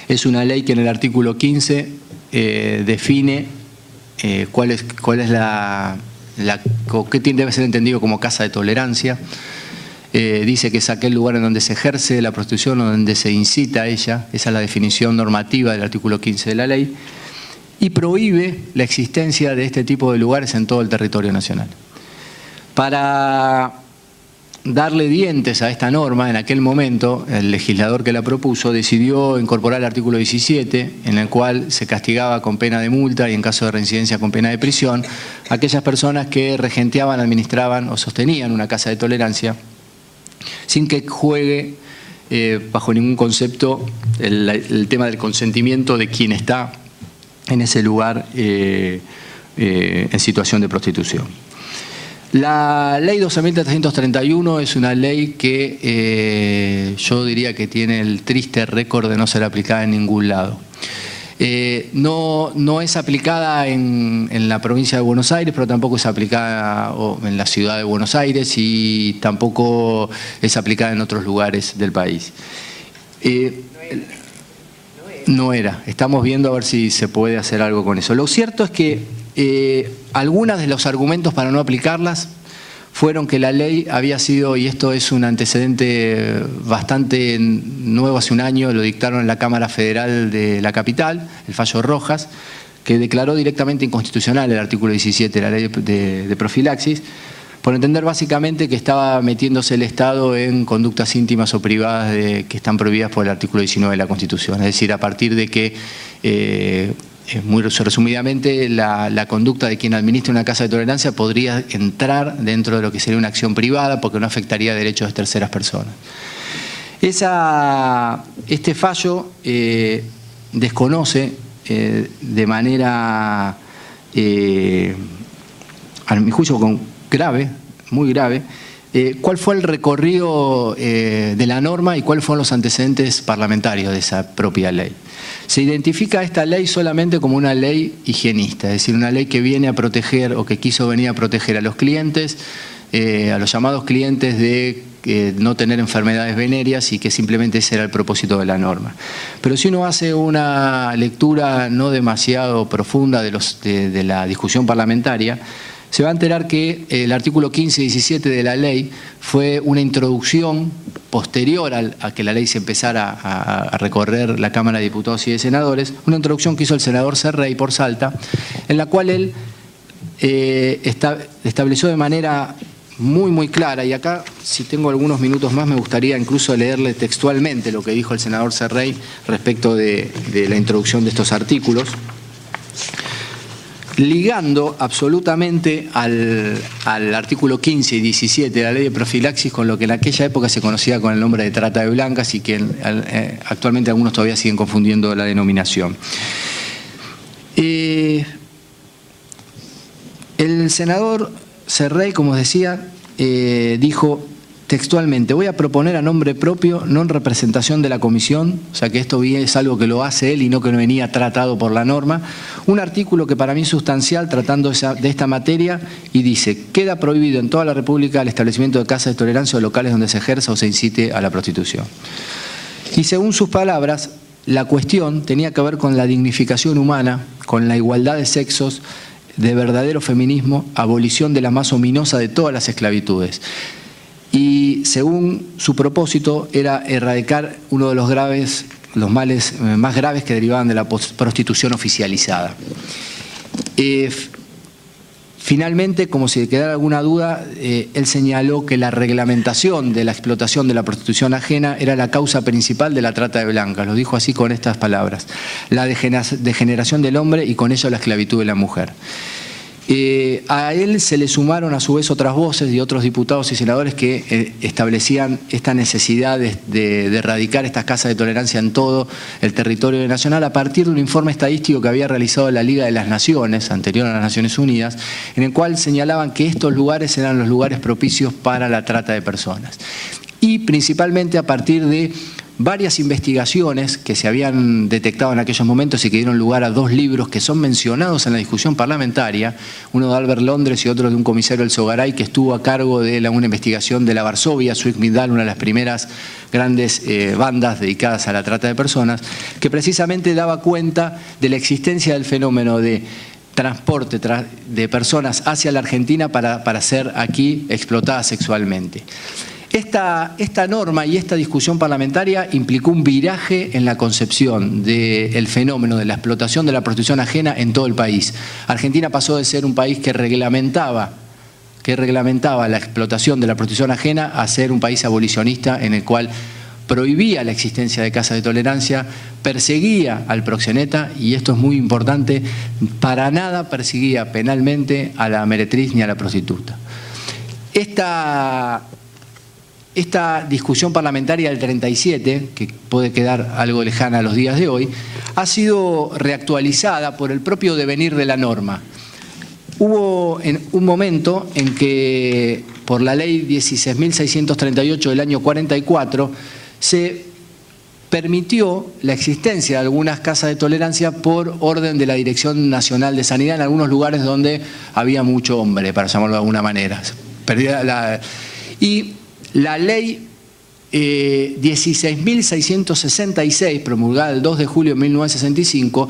Es una ley que en el artículo 15 define cuál es qué debe ser entendido como casa de tolerancia. Dice que es aquel lugar en donde se ejerce la prostitución o donde se incita a ella. Esa es la definición normativa del artículo 15 de la ley. Y prohíbe la existencia de este tipo de lugares en todo el territorio nacional. Para darle dientes a esta norma, en aquel momento, el legislador que la propuso decidió incorporar el artículo 17, en el cual se castigaba con pena de multa y en caso de reincidencia con pena de prisión a aquellas personas que regenteaban, administraban o sostenían una casa de tolerancia sin que juegue bajo ningún concepto el tema del consentimiento de quien está en ese lugar en situación de prostitución. La ley 12.331 es una ley que yo diría que tiene el triste récord de no ser aplicada en ningún lado. No es aplicada en la provincia de Buenos Aires, pero tampoco es aplicada en la ciudad de Buenos Aires y tampoco es aplicada en otros lugares del país. No era. Estamos viendo a ver si se puede hacer algo con eso. Lo cierto es que algunos de los argumentos para no aplicarlas fueron que la ley había sido, y esto es un antecedente bastante nuevo, hace un año lo dictaron en la Cámara Federal de la capital, el fallo Rojas, que declaró directamente inconstitucional el artículo 17 de la ley de profilaxis, por entender básicamente que estaba metiéndose el Estado en conductas íntimas o privadas que están prohibidas por el artículo 19 de la Constitución. Es decir, a partir de que, muy resumidamente, la conducta de quien administra una casa de tolerancia podría entrar dentro de lo que sería una acción privada porque no afectaría derechos de terceras personas. Este fallo desconoce de manera, a mi juicio, grave, muy grave, cuál fue el recorrido de la norma y cuáles fueron los antecedentes parlamentarios de esa propia ley. Se identifica esta ley solamente como una ley higienista, es decir, una ley que viene a proteger o que quiso venir a proteger a los clientes, a los llamados clientes de no tener enfermedades venéreas y que simplemente ese era el propósito de la norma. Pero si uno hace una lectura no demasiado profunda de la discusión parlamentaria, se va a enterar que el artículo 15 y 17 de la ley fue una introducción posterior a que la ley se empezara a recorrer la Cámara de Diputados y de Senadores, una introducción que hizo el senador Serrey por Salta, en la cual él estableció de manera muy clara, y acá, si tengo algunos minutos más, me gustaría incluso leerle textualmente lo que dijo el senador Serrey respecto de la introducción de estos artículos, ligando absolutamente al artículo 15 y 17 de la ley de profilaxis con lo que en aquella época se conocía con el nombre de trata de blancas y que actualmente algunos todavía siguen confundiendo la denominación. El senador Serrey, como os decía, dijo textualmente: voy a proponer a nombre propio, no en representación de la comisión, o sea que esto es algo que lo hace él y no que no venía tratado por la norma, un artículo que para mí es sustancial tratando de esta materia, y dice: queda prohibido en toda la República el establecimiento de casas de tolerancia o locales donde se ejerza o se incite a la prostitución. Y según sus palabras, la cuestión tenía que ver con la dignificación humana, con la igualdad de sexos, de verdadero feminismo, abolición de la más ominosa de todas las esclavitudes. Y según su propósito era erradicar uno de los males más graves que derivaban de la prostitución oficializada. Finalmente, como si quedara alguna duda, él señaló que la reglamentación de la explotación de la prostitución ajena era la causa principal de la trata de blancas. Lo dijo así con estas palabras: la degeneración del hombre y con ello la esclavitud de la mujer. A él se le sumaron a su vez otras voces de otros diputados y senadores que establecían esta necesidad de erradicar estas casas de tolerancia en todo el territorio nacional a partir de un informe estadístico que había realizado la Liga de las Naciones, anterior a las Naciones Unidas, en el cual señalaban que estos lugares eran los lugares propicios para la trata de personas. Y principalmente a partir de varias investigaciones que se habían detectado en aquellos momentos y que dieron lugar a 2 libros que son mencionados en la discusión parlamentaria, uno de Albert Londres y otro de un comisario El Sogaray que estuvo a cargo de una investigación de la Varsovia, Suik-Migdal, una de las primeras grandes bandas dedicadas a la trata de personas, que precisamente daba cuenta de la existencia del fenómeno de transporte de personas hacia la Argentina para ser aquí explotadas sexualmente. Esta norma y esta discusión parlamentaria implicó un viraje en la concepción del fenómeno de la explotación de la prostitución ajena en todo el país. Argentina pasó de ser un país que reglamentaba la explotación de la prostitución ajena a ser un país abolicionista en el cual prohibía la existencia de casas de tolerancia, perseguía al proxeneta, y esto es muy importante, para nada perseguía penalmente a la meretriz ni a la prostituta. Esta discusión parlamentaria del 37, que puede quedar algo lejana a los días de hoy, ha sido reactualizada por el propio devenir de la norma. Hubo un momento en que, por la ley 16.638 del año 44, se permitió la existencia de algunas casas de tolerancia por orden de la Dirección Nacional de Sanidad en algunos lugares donde había mucho hombre, para llamarlo de alguna manera. Y la ley 16.666, promulgada el 2 de julio de 1965,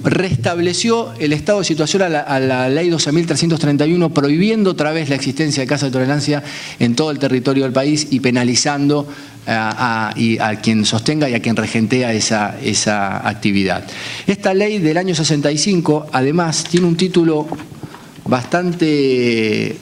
restableció el estado de situación a la ley 12.331, prohibiendo otra vez la existencia de casas de tolerancia en todo el territorio del país y penalizando a quien sostenga y a quien regentea esa actividad. Esta ley del año 65, además, tiene un título bastante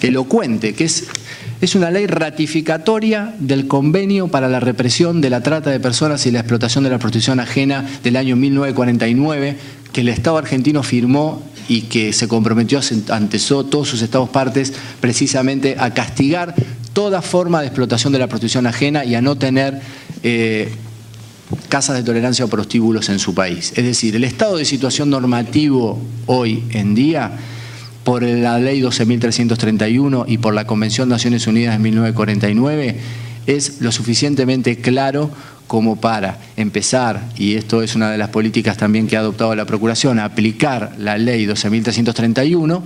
elocuente, que es una ley ratificatoria del Convenio para la Represión de la Trata de Personas y la Explotación de la Prostitución Ajena del año 1949, que el Estado argentino firmó y que se comprometió ante todos sus Estados partes precisamente a castigar toda forma de explotación de la prostitución ajena y a no tener casas de tolerancia o prostíbulos en su país. Es decir, el estado de situación normativo hoy en día, por la ley 12.331 y por la Convención de Naciones Unidas de 1949, es lo suficientemente claro como para empezar, y esto es una de las políticas también que ha adoptado la Procuración, a aplicar la ley 12.331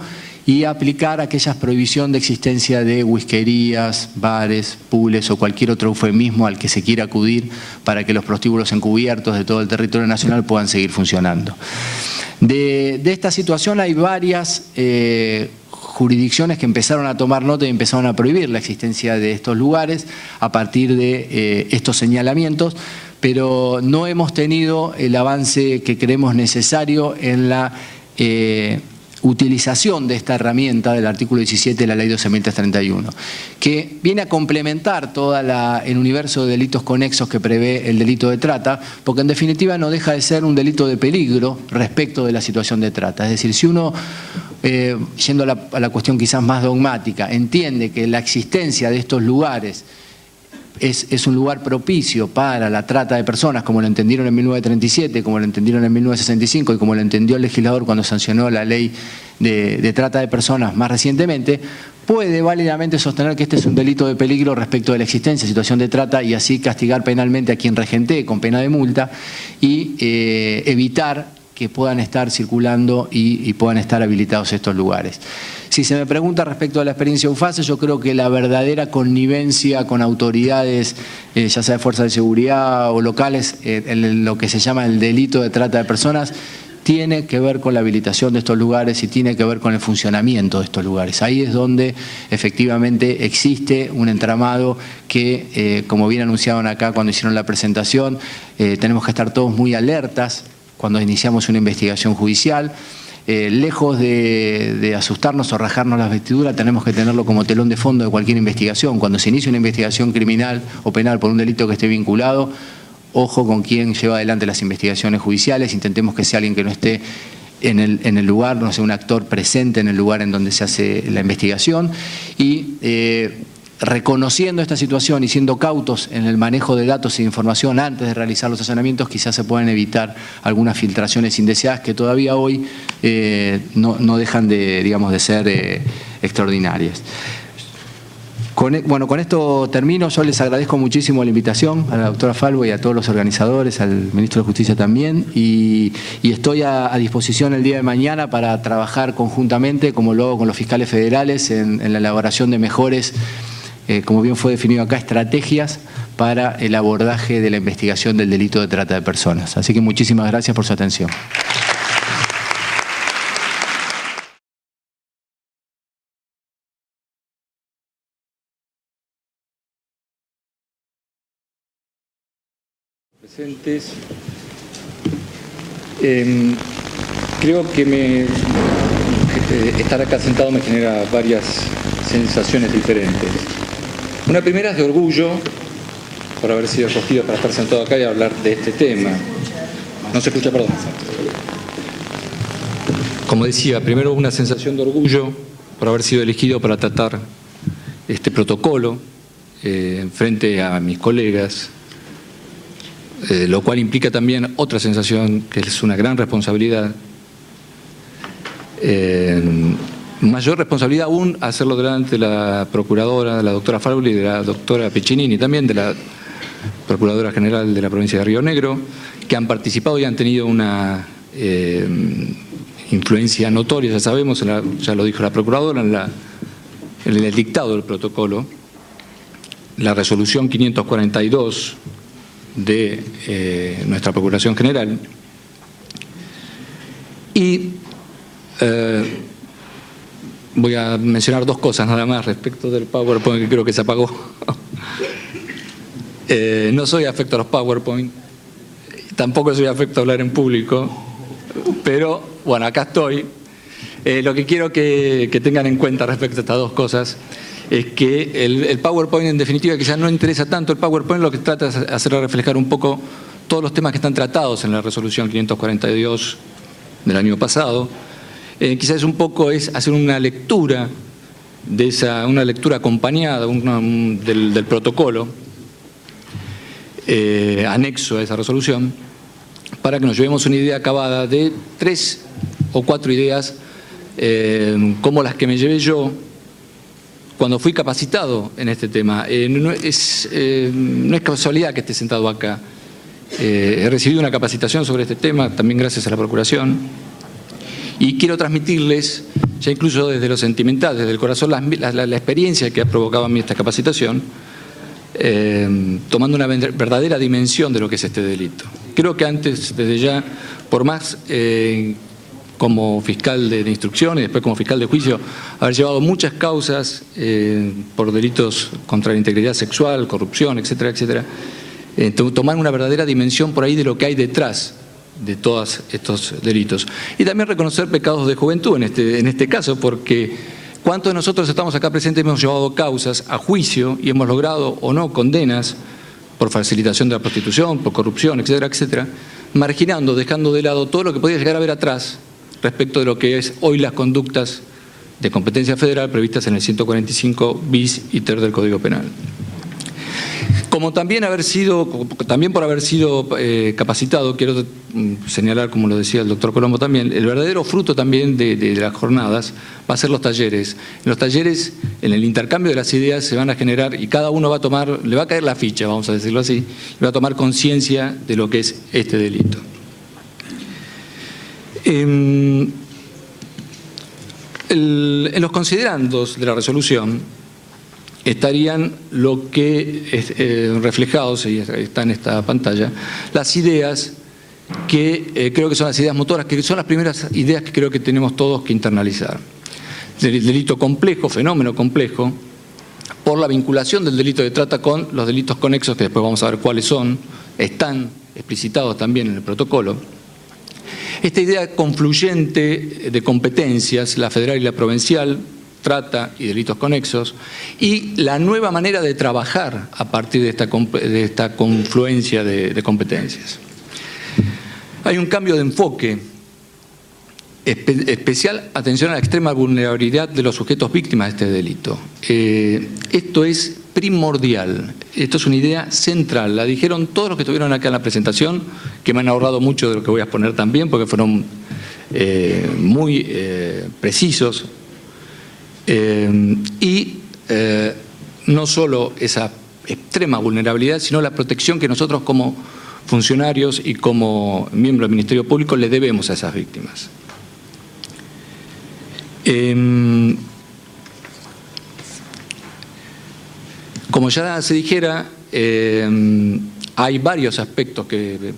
y aplicar aquella prohibición de existencia de whiskerías, bares, pools o cualquier otro eufemismo al que se quiera acudir para que los prostíbulos encubiertos de todo el territorio nacional puedan seguir funcionando. De esta situación hay varias jurisdicciones que empezaron a tomar nota y empezaron a prohibir la existencia de estos lugares a partir de estos señalamientos, pero no hemos tenido el avance que creemos necesario en la utilización de esta herramienta del artículo 17 de la ley 12.331, que viene a complementar todo el universo de delitos conexos que prevé el delito de trata, porque en definitiva no deja de ser un delito de peligro respecto de la situación de trata. Es decir, si uno, yendo a la cuestión quizás más dogmática, entiende que la existencia de estos lugares es un lugar propicio para la trata de personas, como lo entendieron en 1937, como lo entendieron en 1965 y como lo entendió el legislador cuando sancionó la ley de trata de personas más recientemente, puede válidamente sostener que este es un delito de peligro respecto de la existencia de situación de trata y así castigar penalmente a quien regentee con pena de multa y evitar que puedan estar circulando y puedan estar habilitados estos lugares. Si se me pregunta respecto a la experiencia UFACE, yo creo que la verdadera connivencia con autoridades, ya sea de fuerzas de seguridad o locales, en lo que se llama el delito de trata de personas, tiene que ver con la habilitación de estos lugares y tiene que ver con el funcionamiento de estos lugares. Ahí es donde efectivamente existe un entramado que, como bien anunciaron acá cuando hicieron la presentación, tenemos que estar todos muy alertas cuando iniciamos una investigación judicial. Lejos de asustarnos o rajarnos las vestiduras, tenemos que tenerlo como telón de fondo de cualquier investigación. Cuando se inicia una investigación criminal o penal por un delito que esté vinculado, ojo con quién lleva adelante las investigaciones judiciales, intentemos que sea alguien que no esté en el lugar, no sea un actor presente en el lugar en donde se hace la investigación y reconociendo esta situación y siendo cautos en el manejo de datos e información antes de realizar los allanamientos, quizás se pueden evitar algunas filtraciones indeseadas que todavía hoy no dejan de ser extraordinarias. Con esto termino. Yo les agradezco muchísimo la invitación a la doctora Falvo y a todos los organizadores, al ministro de Justicia también, y estoy a disposición el día de mañana para trabajar conjuntamente, como lo hago con los fiscales federales, en la elaboración de mejores, como bien fue definido acá, estrategias para el abordaje de la investigación del delito de trata de personas. Así que muchísimas gracias por su atención. Presentes. Creo que estar acá sentado me genera varias sensaciones diferentes. Una primera es de orgullo por haber sido escogido para estar sentado acá y hablar de este tema. No se escucha, perdón. Como decía, primero una sensación de orgullo por haber sido elegido para tratar este protocolo frente a mis colegas, lo cual implica también otra sensación, que es una gran responsabilidad. Mayor responsabilidad aún hacerlo delante de la procuradora, de la doctora Falvo, y de la doctora Piccinini, también de la Procuradora General de la provincia de Río Negro, que han participado y han tenido una influencia notoria, ya sabemos, ya lo dijo la Procuradora, en el dictado del protocolo, la resolución 542 de nuestra Procuración General. Y voy a mencionar dos cosas nada más respecto del PowerPoint, que creo que se apagó. No soy afecto a los PowerPoint, tampoco soy afecto a hablar en público, pero bueno, acá estoy. Lo que quiero que tengan en cuenta respecto a estas dos cosas es que el PowerPoint, en definitiva, quizás no interesa tanto. El PowerPoint lo que trata es hacer reflejar un poco todos los temas que están tratados en la resolución 542 del año pasado. Quizás un poco es hacer una lectura una lectura acompañada del protocolo anexo a esa resolución, para que nos llevemos una idea acabada de 3 o 4 ideas como las que me llevé yo cuando fui capacitado en este tema. No es casualidad que esté sentado acá. He recibido una capacitación sobre este tema, también gracias a la Procuración, y quiero transmitirles, ya incluso desde lo sentimental, desde el corazón, la experiencia que ha provocado a mí esta capacitación, tomando una verdadera dimensión de lo que es este delito. Creo que antes, desde ya, por más como fiscal de instrucción y después como fiscal de juicio, haber llevado muchas causas por delitos contra la integridad sexual, corrupción, etcétera, etcétera, tomar una verdadera dimensión por ahí de lo que hay detrás de todos estos delitos. Y también reconocer pecados de juventud en este caso, porque ¿cuántos de nosotros estamos acá presentes hemos llevado causas a juicio y hemos logrado o no condenas por facilitación de la prostitución, por corrupción, etcétera, etcétera, marginando, dejando de lado todo lo que podía llegar a ver atrás respecto de lo que es hoy las conductas de competencia federal previstas en el 145 bis y ter del Código Penal? Como también por haber sido capacitado, quiero señalar, como lo decía el doctor Colombo también, el verdadero fruto también de las jornadas va a ser los talleres. En los talleres, en el intercambio de las ideas se van a generar, y cada uno va a tomar, le va a caer la ficha, vamos a decirlo así, y va a tomar conciencia de lo que es este delito. En los considerandos de la resolución estarían lo que reflejados, y está en esta pantalla, las ideas que creo que son las ideas motoras, que son las primeras ideas que creo que tenemos todos que internalizar. El delito complejo, fenómeno complejo, por la vinculación del delito de trata con los delitos conexos, que después vamos a ver cuáles son, están explicitados también en el protocolo. Esta idea confluyente de competencias, la federal y la provincial, trata y delitos conexos, y la nueva manera de trabajar a partir de esta confluencia de competencias. Hay un cambio de enfoque, especial atención a la extrema vulnerabilidad de los sujetos víctimas de este delito. Esto es primordial, esto es una idea central, la dijeron todos los que estuvieron acá en la presentación, que me han ahorrado mucho de lo que voy a exponer también, porque fueron muy precisos. no solo esa extrema vulnerabilidad, sino la protección que nosotros como funcionarios y como miembros del Ministerio Público le debemos a esas víctimas. Como ya se dijera, hay varios aspectos que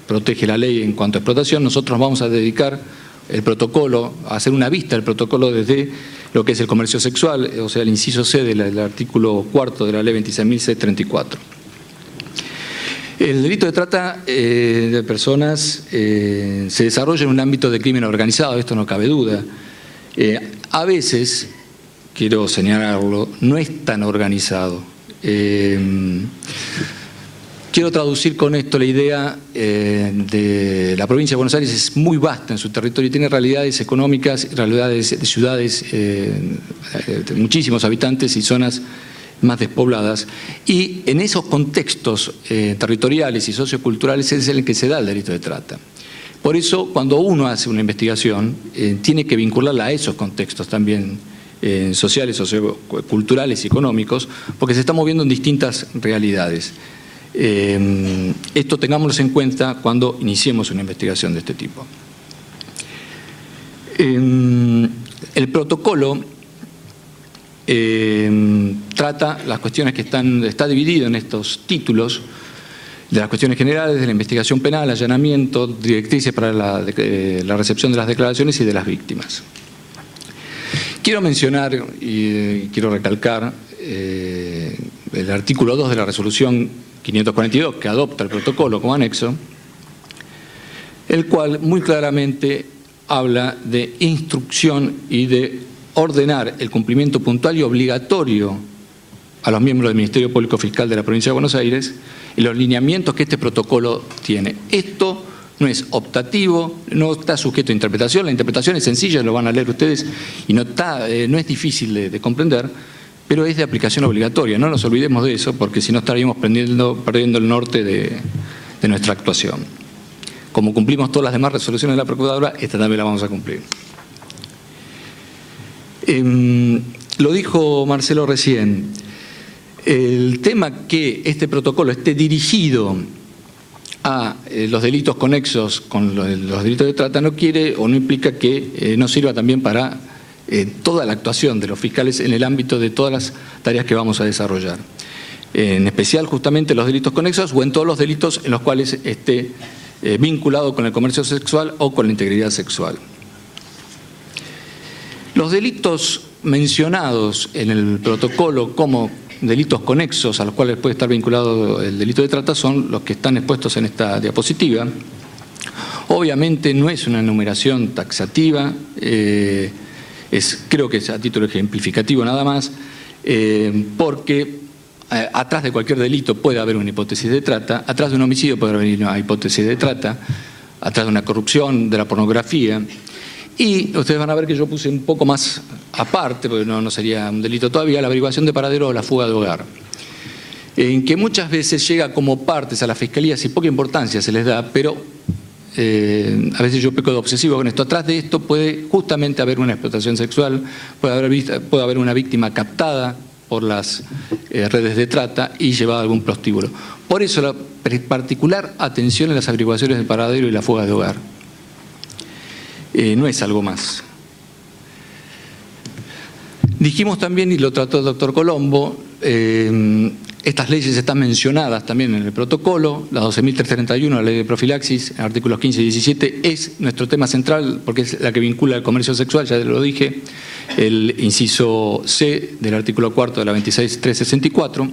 protege la ley en cuanto a explotación. Nosotros vamos a dedicar el protocolo, a hacer una vista del protocolo desde lo que es el comercio sexual, o sea, el inciso C del artículo 4 de la ley 26.634. El delito de trata de personas se desarrolla en un ámbito de crimen organizado, esto no cabe duda. A veces, quiero señalarlo, no es tan organizado. Quiero traducir con esto la idea de la provincia de Buenos Aires. Es muy vasta en su territorio y tiene realidades económicas, realidades de ciudades de muchísimos habitantes y zonas más despobladas. Y en esos contextos territoriales y socioculturales es en el que se da el delito de trata. Por eso, cuando uno hace una investigación, tiene que vincularla a esos contextos también sociales, socioculturales y económicos, porque se está moviendo en distintas realidades. Esto tengámoslo en cuenta cuando iniciemos una investigación de este tipo. El protocolo trata las cuestiones que está dividido en estos títulos, de las cuestiones generales, de la investigación penal, allanamiento, directrices para la recepción de las declaraciones y de las víctimas. Quiero mencionar y quiero recalcar el artículo 2 de la resolución 542, que adopta el protocolo como anexo, el cual muy claramente habla de instrucción y de ordenar el cumplimiento puntual y obligatorio a los miembros del Ministerio Público Fiscal de la Provincia de Buenos Aires y los lineamientos que este protocolo tiene. Esto no es optativo, no está sujeto a interpretación, la interpretación es sencilla, lo van a leer ustedes y no es difícil de comprender, pero es de aplicación obligatoria. No nos olvidemos de eso, porque si no estaríamos perdiendo el norte de nuestra actuación. Como cumplimos todas las demás resoluciones de la Procuradora, esta también la vamos a cumplir. Lo dijo Marcelo recién, el tema que este protocolo esté dirigido a los delitos conexos con los delitos de trata no quiere o no implica que no sirva también para toda la actuación de los fiscales en el ámbito de todas las tareas que vamos a desarrollar. En especial justamente los delitos conexos o en todos los delitos en los cuales esté vinculado con el comercio sexual o con la integridad sexual. Los delitos mencionados en el protocolo como delitos conexos a los cuales puede estar vinculado el delito de trata son los que están expuestos en esta diapositiva. Obviamente no es una enumeración taxativa, creo que es a título ejemplificativo nada más, porque atrás de cualquier delito puede haber una hipótesis de trata, atrás de un homicidio puede haber una hipótesis de trata, atrás de una corrupción, de la pornografía. Y ustedes van a ver que yo puse un poco más aparte, porque no sería un delito todavía, la averiguación de paradero o la fuga de hogar, en que muchas veces llega como partes a las fiscalías y poca importancia se les da, pero a veces yo peco de obsesivo con esto. Atrás de esto puede justamente haber una explotación sexual, puede haber una víctima captada por las redes de trata y llevada a algún prostíbulo. Por eso la particular atención en las averiguaciones de paradero y la fuga de hogar. No es algo más. Dijimos también, y lo trató el doctor Colombo, estas leyes están mencionadas también en el protocolo, la 12.331, la ley de profilaxis, artículos 15 y 17, es nuestro tema central porque es la que vincula el comercio sexual, ya lo dije, el inciso C del artículo 4 de la 26.364,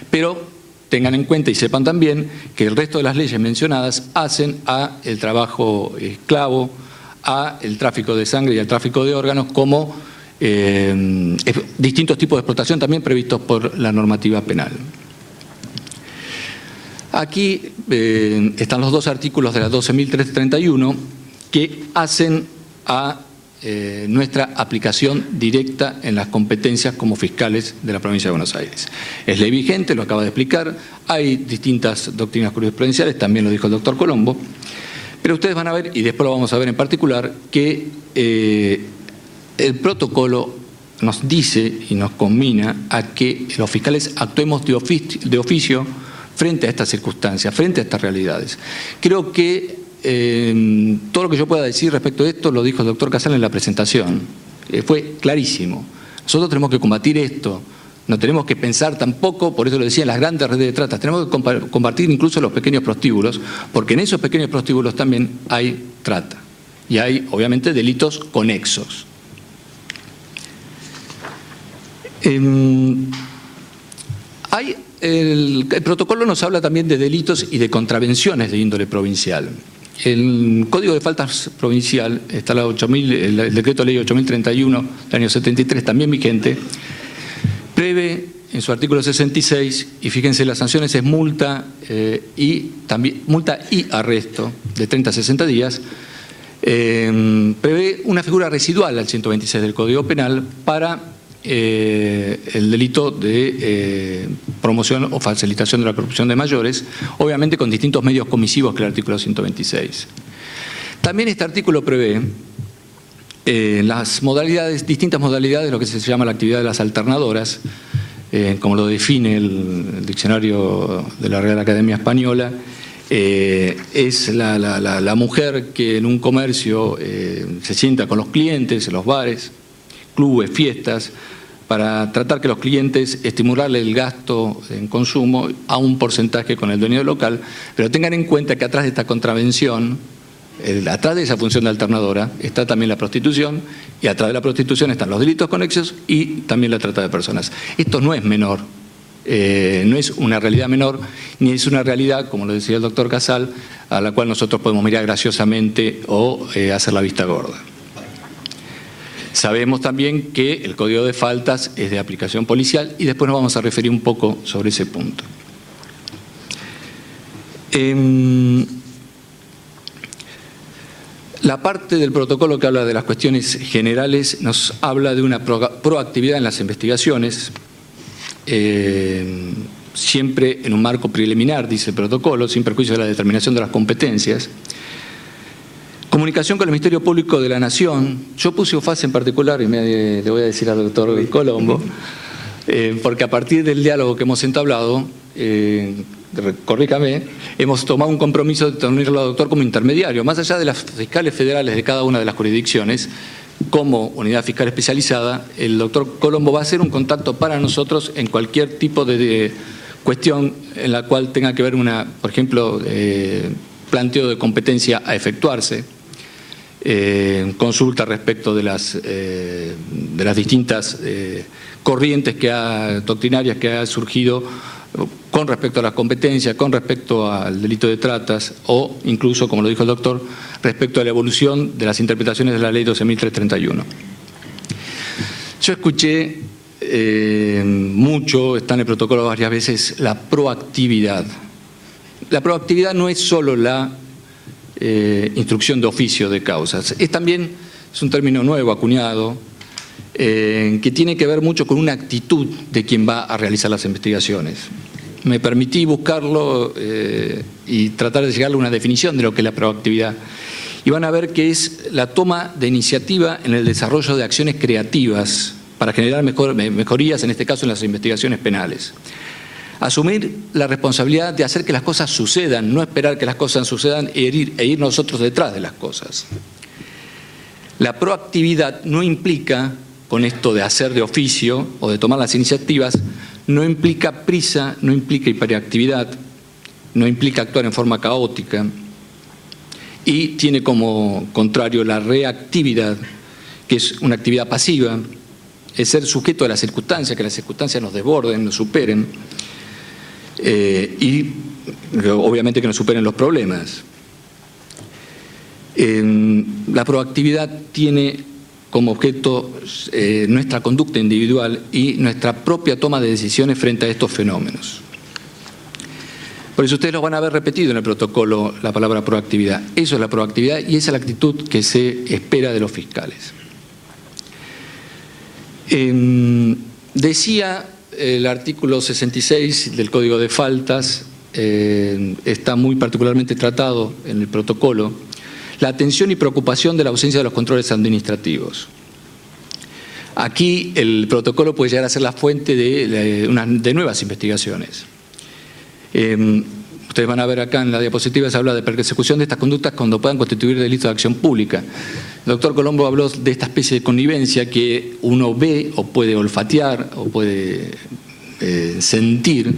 pero tengan en cuenta y sepan también que el resto de las leyes mencionadas hacen a el trabajo esclavo, a el tráfico de sangre y al tráfico de órganos como distintos tipos de explotación también previstos por la normativa penal. Aquí están los dos artículos de la 12.331 que hacen a nuestra aplicación directa en las competencias como fiscales de la provincia de Buenos Aires. Es ley vigente, lo acaba de explicar, hay distintas doctrinas jurisprudenciales, también lo dijo el doctor Colombo, pero ustedes van a ver, y después lo vamos a ver en particular, que el protocolo nos dice y nos conmina a que los fiscales actuemos de oficio frente a estas circunstancias, frente a estas realidades. Creo que todo lo que yo pueda decir respecto de esto lo dijo el doctor Casal en la presentación. Fue clarísimo. Nosotros tenemos que combatir esto. No tenemos que pensar tampoco, por eso lo decía, en las grandes redes de trata. Tenemos que combatir incluso los pequeños prostíbulos, porque en esos pequeños prostíbulos también hay trata. Y hay, obviamente, delitos conexos. El protocolo nos habla también de delitos y de contravenciones de índole provincial. El Código de Faltas Provincial, está el Decreto Ley 8031 del año 73, también vigente, prevé en su artículo 66, y fíjense, las sanciones es multa y arresto de 30 a 60 días, prevé una figura residual al 126 del Código Penal para el delito de promoción o facilitación de la corrupción de mayores, obviamente con distintos medios comisivos que el artículo 126. También este artículo prevé distintas modalidades de lo que se llama la actividad de las alternadoras, como lo define el diccionario de la Real Academia Española. Es la mujer que en un comercio se sienta con los clientes, en los bares, clubes, fiestas, para tratar que los clientes, estimularle el gasto en consumo a un porcentaje con el dueño del local, pero tengan en cuenta que atrás de esta contravención, atrás de esa función de alternadora, está también la prostitución, y atrás de la prostitución están los delitos conexos y también la trata de personas. Esto no es menor, no es una realidad menor, ni es una realidad, como lo decía el doctor Casal, a la cual nosotros podemos mirar graciosamente o hacer la vista gorda. Sabemos también que el Código de Faltas es de aplicación policial y después nos vamos a referir un poco sobre ese punto. La parte del protocolo que habla de las cuestiones generales nos habla de una proactividad en las investigaciones, siempre en un marco preliminar, dice el protocolo, sin perjuicio de la determinación de las competencias. Comunicación con el Ministerio Público de la Nación. Yo puse OFAS en particular y le voy a decir al doctor Colombo, porque a partir del diálogo que hemos entablado, corríjame, hemos tomado un compromiso de tenerlo al doctor como intermediario, más allá de las fiscales federales de cada una de las jurisdicciones, como unidad fiscal especializada. El doctor Colombo va a hacer un contacto para nosotros en cualquier tipo de cuestión en la cual tenga que ver por ejemplo, planteo de competencia a efectuarse, consulta respecto de las distintas corrientes doctrinarias que ha surgido con respecto a las competencias, con respecto al delito de tratas o incluso, como lo dijo el doctor, respecto a la evolución de las interpretaciones de la ley 12.331. Yo escuché mucho, está en el protocolo varias veces, la proactividad. La proactividad no es solo la instrucción de oficio de causas, es un término nuevo, acuñado, que tiene que ver mucho con una actitud de quien va a realizar las investigaciones. Me permití buscarlo y tratar de llegarle a una definición de lo que es la proactividad. Y van a ver que es la toma de iniciativa en el desarrollo de acciones creativas para generar mejorías, en este caso en las investigaciones penales. Asumir la responsabilidad de hacer que las cosas sucedan, no esperar que las cosas sucedan e ir nosotros detrás de las cosas. La proactividad no implica, con esto de hacer de oficio o de tomar las iniciativas, no implica prisa, no implica hiperactividad, no implica actuar en forma caótica y tiene como contrario la reactividad, que es una actividad pasiva, es ser sujeto a las circunstancias, que las circunstancias nos desborden, nos superen, y obviamente que nos superen los problemas. La proactividad tiene como objeto nuestra conducta individual y nuestra propia toma de decisiones frente a estos fenómenos. Por eso ustedes lo van a ver repetido en el protocolo la palabra proactividad. Eso es la proactividad y esa es la actitud que se espera de los fiscales. Decía el artículo 66 del Código de Faltas, está muy particularmente tratado en el protocolo, la atención y preocupación de la ausencia de los controles administrativos. Aquí el protocolo puede llegar a ser la fuente de nuevas investigaciones. Ustedes van a ver acá en la diapositiva, se habla de persecución de estas conductas cuando puedan constituir delitos de acción pública. El doctor Colombo habló de esta especie de connivencia que uno ve o puede olfatear o puede sentir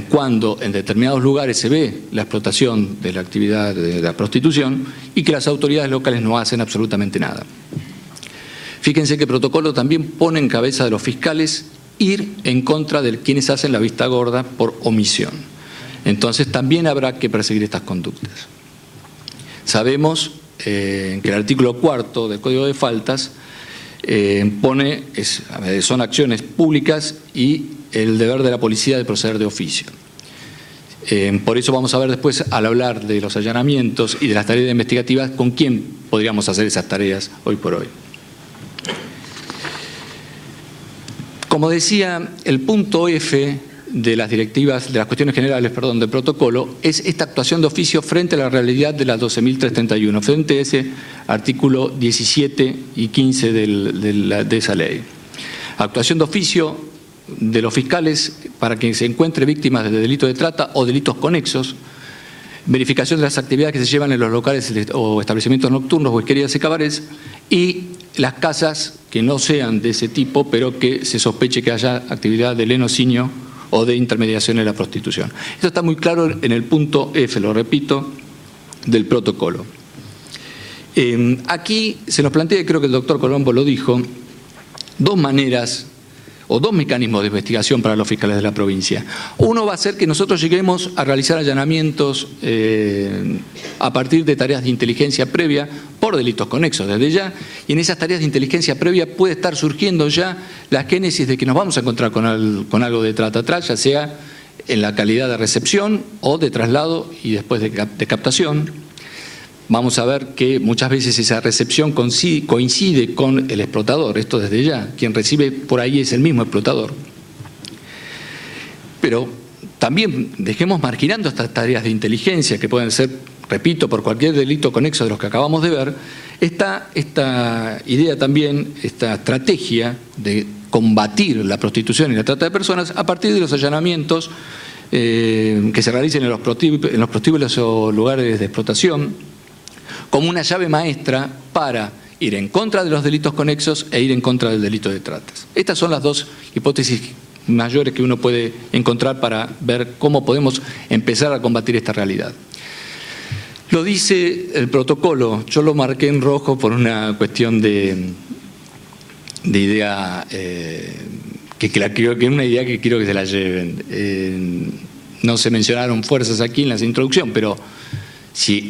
cuando en determinados lugares se ve la explotación de la actividad de la prostitución y que las autoridades locales no hacen absolutamente nada. Fíjense que el protocolo también pone en cabeza de los fiscales ir en contra de quienes hacen la vista gorda por omisión. Entonces también habrá que perseguir estas conductas. Sabemos que el artículo 4 del Código de Faltas son acciones públicas y el deber de la policía de proceder de oficio. Por eso vamos a ver después, al hablar de los allanamientos y de las tareas investigativas, con quién podríamos hacer esas tareas hoy por hoy. Como decía, el punto F de las directivas, de las cuestiones generales, perdón, del protocolo, es esta actuación de oficio frente a la realidad de la 12.331, frente a ese artículo 17 y 15 de esa ley. Actuación de oficio de los fiscales para quien se encuentre víctimas de delitos de trata o delitos conexos, verificación de las actividades que se llevan en los locales o establecimientos nocturnos, whiskerías y cabarets, y las casas que no sean de ese tipo, pero que se sospeche que haya actividad de lenocinio o de intermediación en la prostitución. Esto está muy claro en el punto F, lo repito, del protocolo. Aquí se nos plantea, y creo que el doctor Colombo lo dijo, dos maneras o dos mecanismos de investigación para los fiscales de la provincia. Uno va a ser que nosotros lleguemos a realizar allanamientos a partir de tareas de inteligencia previa por delitos conexos desde ya, y en esas tareas de inteligencia previa puede estar surgiendo ya la génesis de que nos vamos a encontrar con algo de trata atrás, ya sea en la calidad de recepción o de traslado y después de captación. Vamos a ver que muchas veces esa recepción coincide con el explotador, esto desde ya. Quien recibe por ahí es el mismo explotador. Pero también dejemos marginando estas tareas de inteligencia que pueden ser, repito, por cualquier delito conexo de los que acabamos de ver, está esta idea también, esta estrategia de combatir la prostitución y la trata de personas a partir de los allanamientos que se realicen en los prostíbulos o lugares de explotación, como una llave maestra para ir en contra de los delitos conexos e ir en contra del delito de tratas. Estas son las dos hipótesis mayores que uno puede encontrar para ver cómo podemos empezar a combatir esta realidad. Lo dice el protocolo, yo lo marqué en rojo por una cuestión de idea, que una idea que quiero que se la lleven. No se mencionaron fuerzas aquí en la introducción, pero si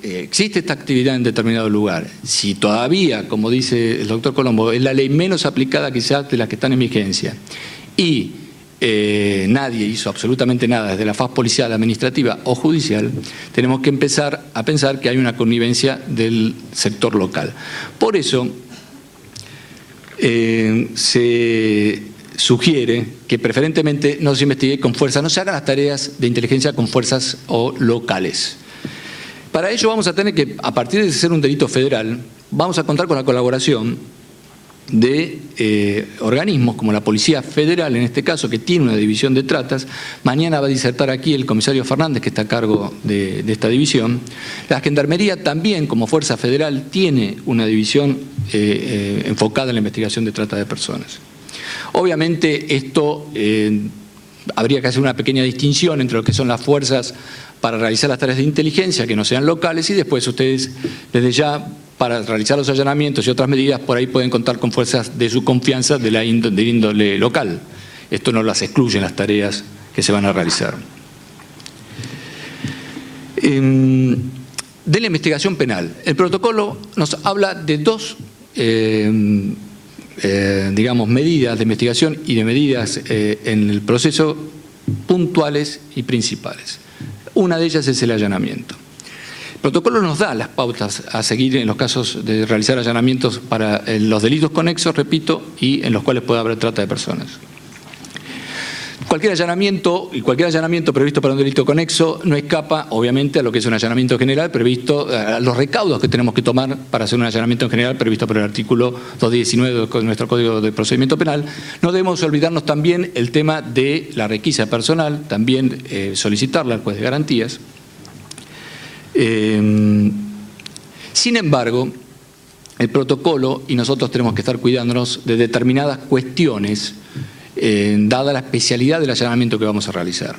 existe esta actividad en determinado lugar, si todavía, como dice el doctor Colombo, es la ley menos aplicada quizás de las que están en vigencia, y nadie hizo absolutamente nada desde la faz policial, administrativa o judicial, tenemos que empezar a pensar que hay una connivencia del sector local. Por eso se sugiere que preferentemente no se investigue con fuerzas, no se hagan las tareas de inteligencia con fuerzas o locales. Para ello vamos a tener que, a partir de ser un delito federal, vamos a contar con la colaboración de organismos como la Policía Federal, en este caso, que tiene una división de tratas. Mañana va a disertar aquí el comisario Fernández, que está a cargo de esta división. La Gendarmería también, como fuerza federal, tiene una división enfocada en la investigación de trata de personas. Obviamente esto habría que hacer una pequeña distinción entre lo que son las fuerzas para realizar las tareas de inteligencia que no sean locales, y después ustedes desde ya para realizar los allanamientos y otras medidas por ahí pueden contar con fuerzas de su confianza de índole local. Esto no las excluye en las tareas que se van a realizar. De la investigación penal, el protocolo nos habla de dos digamos, medidas de investigación y de medidas en el proceso puntuales y principales. Una de ellas es el allanamiento. El protocolo nos da las pautas a seguir en los casos de realizar allanamientos para los delitos conexos, repito, y en los cuales puede haber trata de personas. Cualquier allanamiento previsto para un delito conexo no escapa, obviamente, a lo que es un allanamiento general previsto, a los recaudos que tenemos que tomar para hacer un allanamiento en general previsto por el artículo 219 de nuestro Código de Procedimiento Penal. No debemos olvidarnos también el tema de la requisa personal, también solicitarla al juez de garantías. Sin embargo, el protocolo, y nosotros tenemos que estar cuidándonos de determinadas cuestiones, dada la especialidad del allanamiento que vamos a realizar.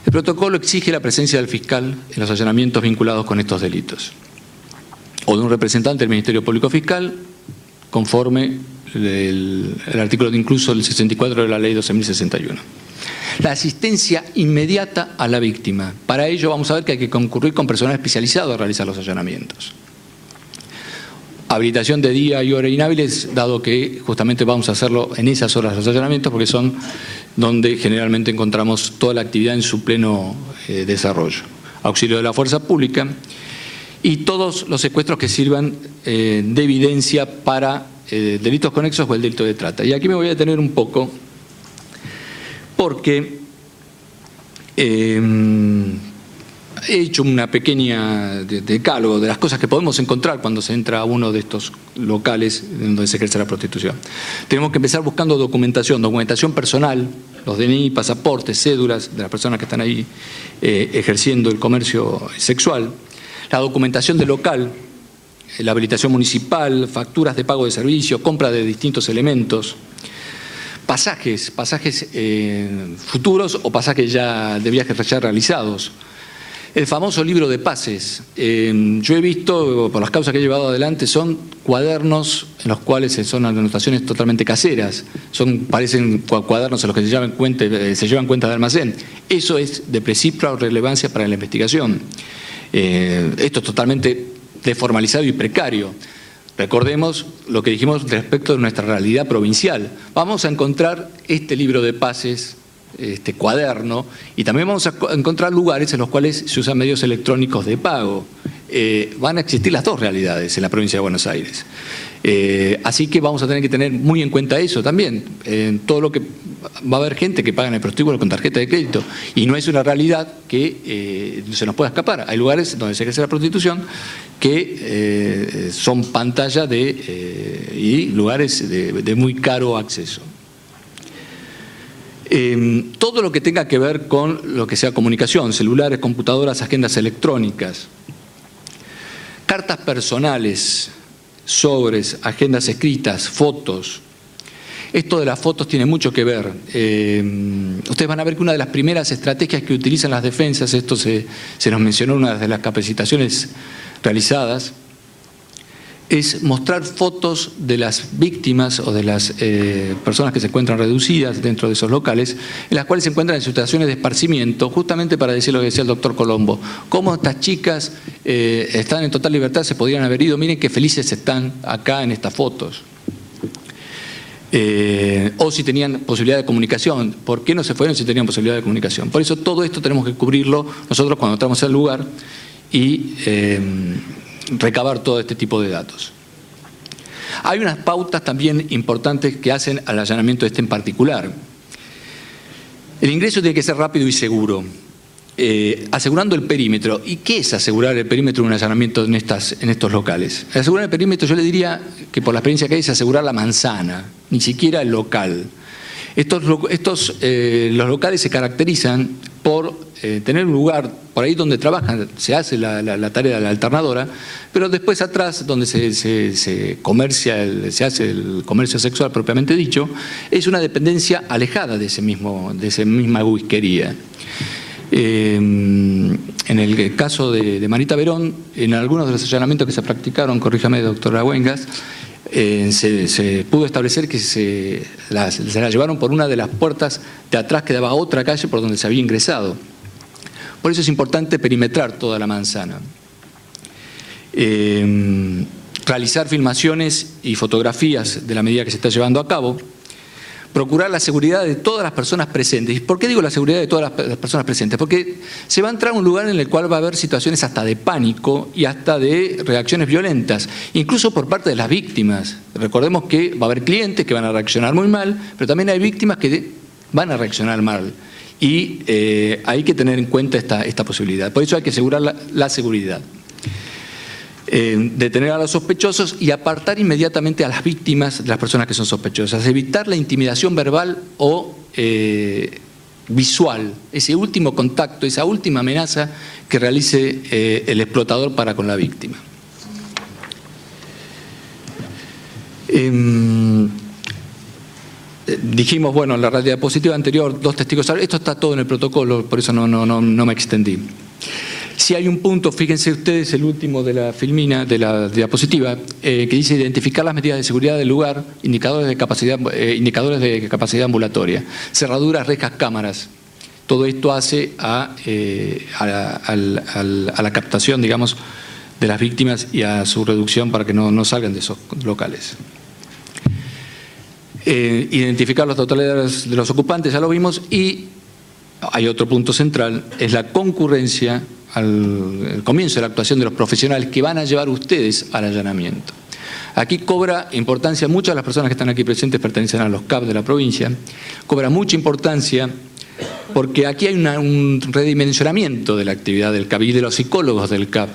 El protocolo exige la presencia del fiscal en los allanamientos vinculados con estos delitos, o de un representante del Ministerio Público Fiscal, conforme el artículo incluso el 64 de la Ley 12.061. La asistencia inmediata a la víctima. Para ello vamos a ver que hay que concurrir con personal especializado a realizar los allanamientos. Habilitación de día y hora inhábiles, dado que justamente vamos a hacerlo en esas horas los allanamientos, porque son donde generalmente encontramos toda la actividad en su pleno desarrollo. Auxilio de la fuerza pública y todos los secuestros que sirvan de evidencia para delitos conexos o el delito de trata. Y aquí me voy a detener un poco porque he hecho una pequeña decálogo de las cosas que podemos encontrar cuando se entra a uno de estos locales donde se ejerce la prostitución. Tenemos que empezar buscando documentación personal, los DNI, pasaportes, cédulas de las personas que están ahí ejerciendo el comercio sexual, la documentación del local, la habilitación municipal, facturas de pago de servicio, compra de distintos elementos, pasajes futuros o pasajes ya de viajes ya realizados. El famoso libro de pases. Yo he visto, por las causas que he llevado adelante, son cuadernos en los cuales son anotaciones totalmente caseras. Parecen cuadernos en los que se llevan cuenta de almacén. Eso es de principal relevancia para la investigación. Esto es totalmente deformalizado y precario. Recordemos lo que dijimos respecto de nuestra realidad provincial. Vamos a encontrar este libro de pases, este cuaderno, y también vamos a encontrar lugares en los cuales se usan medios electrónicos de pago. Van a existir las dos realidades en la provincia de Buenos Aires. Así que vamos a tener que tener muy en cuenta eso también. Todo lo que va a haber gente que paga en el prostíbulo con tarjeta de crédito y no es una realidad que se nos pueda escapar. Hay lugares donde se ejerce la prostitución que son pantalla y lugares de muy caro acceso. Todo lo que tenga que ver con lo que sea comunicación, celulares, computadoras, agendas electrónicas, cartas personales, sobres, agendas escritas, fotos. Esto de las fotos tiene mucho que ver. Ustedes van a ver que una de las primeras estrategias que utilizan las defensas, esto se nos mencionó en una de las capacitaciones realizadas, es mostrar fotos de las víctimas o de las personas que se encuentran reducidas dentro de esos locales, en las cuales se encuentran en situaciones de esparcimiento, justamente para decir lo que decía el doctor Colombo, cómo estas chicas están en total libertad, se podrían haber ido, miren qué felices están acá en estas fotos. O si tenían posibilidad de comunicación, ¿por qué no se fueron si tenían posibilidad de comunicación? Por eso todo esto tenemos que cubrirlo nosotros cuando entramos al lugar y recabar todo este tipo de datos. Hay unas pautas también importantes que hacen al allanamiento en particular. El ingreso tiene que ser rápido y seguro, asegurando el perímetro. ¿Y qué es asegurar el perímetro de un allanamiento en estos locales? Asegurar el perímetro, yo le diría que por la experiencia que hay es asegurar la manzana, ni siquiera el local. Los locales se caracterizan por tener un lugar por ahí donde trabajan, se hace la tarea de la alternadora, pero después atrás, donde se hace el comercio sexual propiamente dicho, es una dependencia alejada de esa misma whiskería. En el caso de Marita Verón, en algunos de los allanamientos que se practicaron, corríjame, doctora Huengas, se pudo establecer que se la llevaron por una de las puertas de atrás que daba a otra calle por donde se había ingresado. Por eso es importante perimetrar toda la manzana. Realizar filmaciones y fotografías de la medida que se está llevando a cabo. Procurar la seguridad de todas las personas presentes. ¿Y por qué digo la seguridad de todas las personas presentes? Porque se va a entrar a un lugar en el cual va a haber situaciones hasta de pánico y hasta de reacciones violentas, incluso por parte de las víctimas. Recordemos que va a haber clientes que van a reaccionar muy mal, pero también hay víctimas que van a reaccionar mal. Y hay que tener en cuenta esta posibilidad. Por eso hay que asegurar la seguridad. Detener a los sospechosos y apartar inmediatamente a las víctimas de las personas que son sospechosas. Evitar la intimidación verbal o visual, ese último contacto, esa última amenaza que realice el explotador para con la víctima. Dijimos, bueno, en la diapositiva anterior, 2 testigos. Esto está todo en el protocolo, por eso no me extendí. Si hay un punto, fíjense ustedes, el último de la filmina, de la diapositiva, que dice identificar las medidas de seguridad del lugar, indicadores de capacidad ambulatoria, cerraduras, rejas, cámaras. Todo esto hace a la captación, digamos, de las víctimas y a su reducción para que no salgan de esos locales. Identificar la totalidad de los ocupantes, ya lo vimos, y hay otro punto central, es la concurrencia al comienzo de la actuación de los profesionales que van a llevar ustedes al allanamiento. Aquí cobra importancia, muchas de las personas que están aquí presentes pertenecen a los CAP de la provincia, cobra mucha importancia porque aquí hay un redimensionamiento de la actividad del CAP y de los psicólogos del CAP.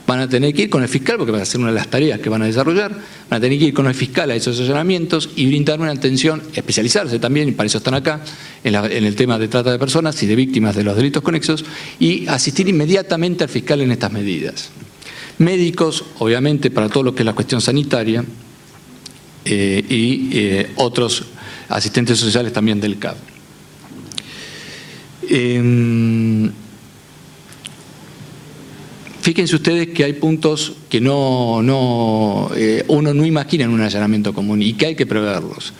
Van a tener que ir con el fiscal, porque va a ser una de las tareas que van a desarrollar, van a tener que ir con el fiscal a esos allanamientos y brindar una atención, especializarse también, y para eso están acá, en el tema de trata de personas y de víctimas de los delitos conexos, y asistir inmediatamente al fiscal en estas medidas. Médicos, obviamente, para todo lo que es la cuestión sanitaria, y otros asistentes sociales también del CAP. Fíjense ustedes que hay puntos que uno no imagina en un allanamiento común y que hay que preverlos.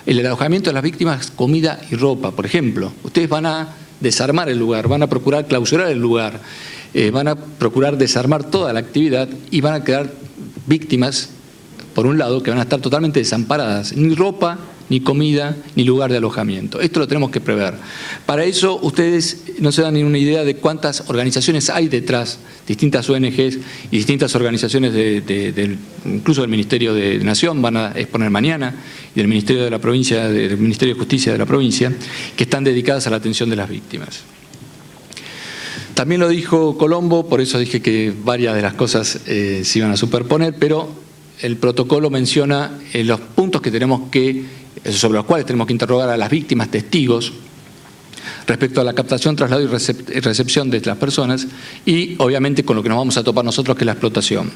El alojamiento de las víctimas, comida y ropa, por ejemplo. Ustedes van a desarmar el lugar, van a procurar clausurar el lugar, van a procurar desarmar toda la actividad y van a quedar víctimas, por un lado, que van a estar totalmente desamparadas. Ni ropa, ni comida, ni lugar de alojamiento. Esto lo tenemos que prever. Para eso ustedes no se dan ni una idea de cuántas organizaciones hay detrás, distintas ONGs y distintas organizaciones incluso del Ministerio de Nación, van a exponer mañana, y del Ministerio de la Provincia, del Ministerio de Justicia de la provincia, que están dedicadas a la atención de las víctimas. También lo dijo Colombo, por eso dije que varias de las cosas se iban a superponer, pero el protocolo menciona los puntos que tenemos sobre los cuales tenemos que interrogar a las víctimas, testigos, respecto a la captación, traslado y recepción de las personas y, obviamente, con lo que nos vamos a topar nosotros, que es la explotación.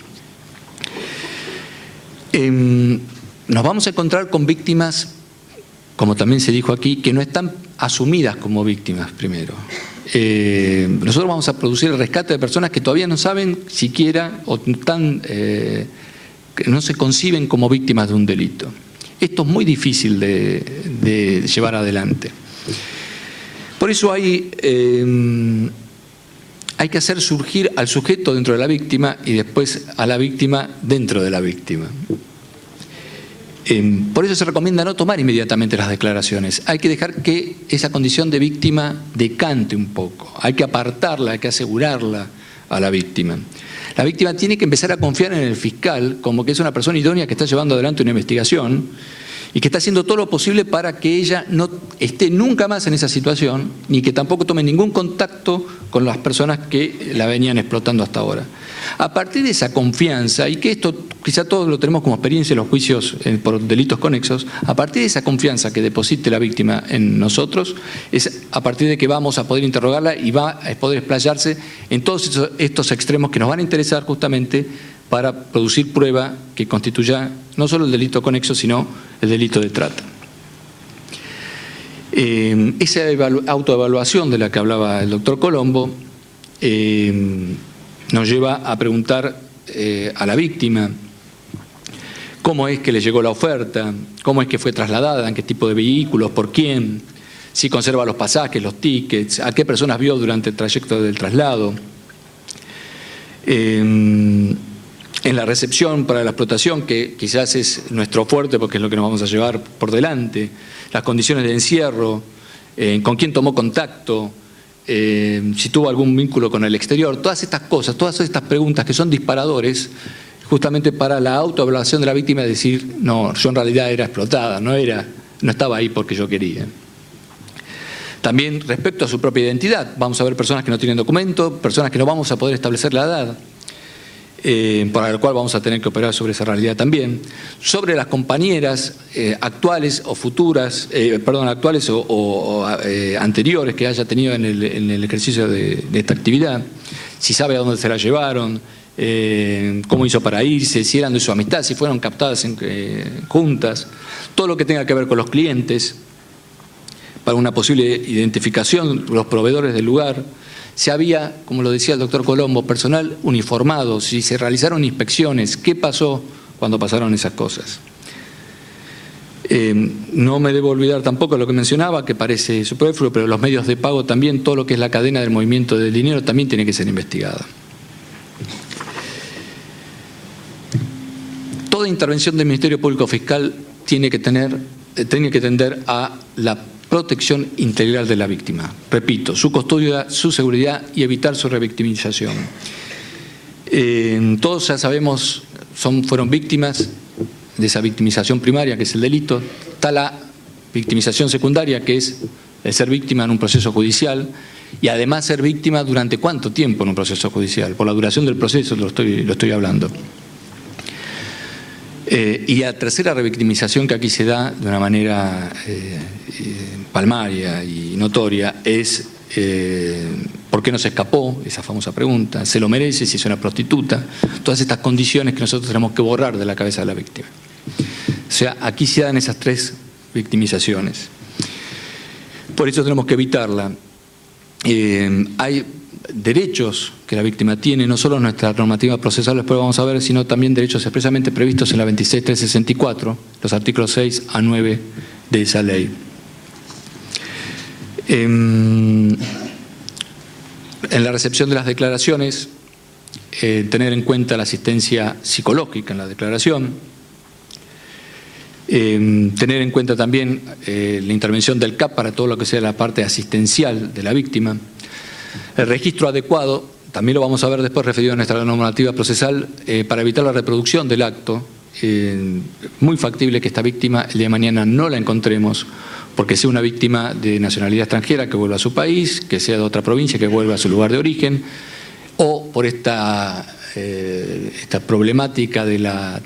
Nos vamos a encontrar con víctimas, como también se dijo aquí, que no están asumidas como víctimas primero. Nosotros vamos a producir el rescate de personas que todavía no saben siquiera o que no se conciben como víctimas de un delito. Esto es muy difícil de llevar adelante. Por eso hay que hacer surgir al sujeto dentro de la víctima y después a la víctima dentro de la víctima. Por eso se recomienda no tomar inmediatamente las declaraciones. Hay que dejar que esa condición de víctima decante un poco. Hay que apartarla, hay que asegurarla a la víctima. La víctima tiene que empezar a confiar en el fiscal como que es una persona idónea que está llevando adelante una investigación y que está haciendo todo lo posible para que ella no esté nunca más en esa situación ni que tampoco tome ningún contacto con las personas que la venían explotando hasta ahora. A partir de esa confianza, y que esto quizá todos lo tenemos como experiencia en los juicios por delitos conexos, a partir de esa confianza que deposite la víctima en nosotros, es a partir de que vamos a poder interrogarla y va a poder explayarse en todos estos extremos que nos van a interesar justamente para producir prueba que constituya no solo el delito conexo, sino el delito de trata. Esa autoevaluación de la que hablaba el doctor Colombo nos lleva a preguntar a la víctima cómo es que le llegó la oferta, cómo es que fue trasladada, en qué tipo de vehículos, por quién, si conserva los pasajes, los tickets, a qué personas vio durante el trayecto del traslado. En la recepción para la explotación, que quizás es nuestro fuerte porque es lo que nos vamos a llevar por delante, las condiciones de encierro, con quién tomó contacto, si tuvo algún vínculo con el exterior, todas estas cosas, todas estas preguntas que son disparadores justamente para la autoevaluación de la víctima, decir, no, yo en realidad era explotada, no estaba ahí porque yo quería. También respecto a su propia identidad, vamos a ver personas que no tienen documento, personas que no vamos a poder establecer la edad, para lo cual vamos a tener que operar sobre esa realidad también. Sobre las compañeras actuales o futuras, actuales o anteriores que haya tenido en el ejercicio de esta actividad, si sabe a dónde se la llevaron, cómo hizo para irse, si eran de su amistad, si fueron captadas juntas, todo lo que tenga que ver con los clientes, para una posible identificación, los proveedores del lugar, si había, como lo decía el doctor Colombo, personal uniformado, si se realizaron inspecciones, qué pasó cuando pasaron esas cosas. No me debo olvidar tampoco lo que mencionaba, que parece superfluo, pero los medios de pago también, todo lo que es la cadena del movimiento del dinero también tiene que ser investigada. Toda intervención del Ministerio Público Fiscal tiene que tender a la protección integral de la víctima. Repito, su custodia, su seguridad y evitar su revictimización. Todos ya sabemos, fueron víctimas de esa victimización primaria, que es el delito. Está la victimización secundaria, que es el ser víctima en un proceso judicial, y además ser víctima durante cuánto tiempo en un proceso judicial. Por la duración del proceso lo estoy hablando. Y la tercera revictimización que aquí se da de una manera palmaria y notoria es ¿por qué no se escapó? Esa famosa pregunta. ¿Se lo merece? Si es una prostituta. Todas estas condiciones que nosotros tenemos que borrar de la cabeza de la víctima. O sea, aquí se dan esas tres victimizaciones. Por eso tenemos que evitarla. Hay derechos que la víctima tiene, no solo nuestra normativa procesal, después vamos a ver, sino también derechos expresamente previstos en la 26.364, los artículos 6 a 9 de esa ley. En la recepción de las declaraciones, tener en cuenta la asistencia psicológica en la declaración, tener en cuenta también la intervención del CAP para todo lo que sea la parte asistencial de la víctima. El registro adecuado, también lo vamos a ver después referido a nuestra normativa procesal, para evitar la reproducción del acto. Muy factible que esta víctima el día de mañana no la encontremos, porque sea una víctima de nacionalidad extranjera que vuelva a su país, que sea de otra provincia que vuelva a su lugar de origen, o por esta problemática de la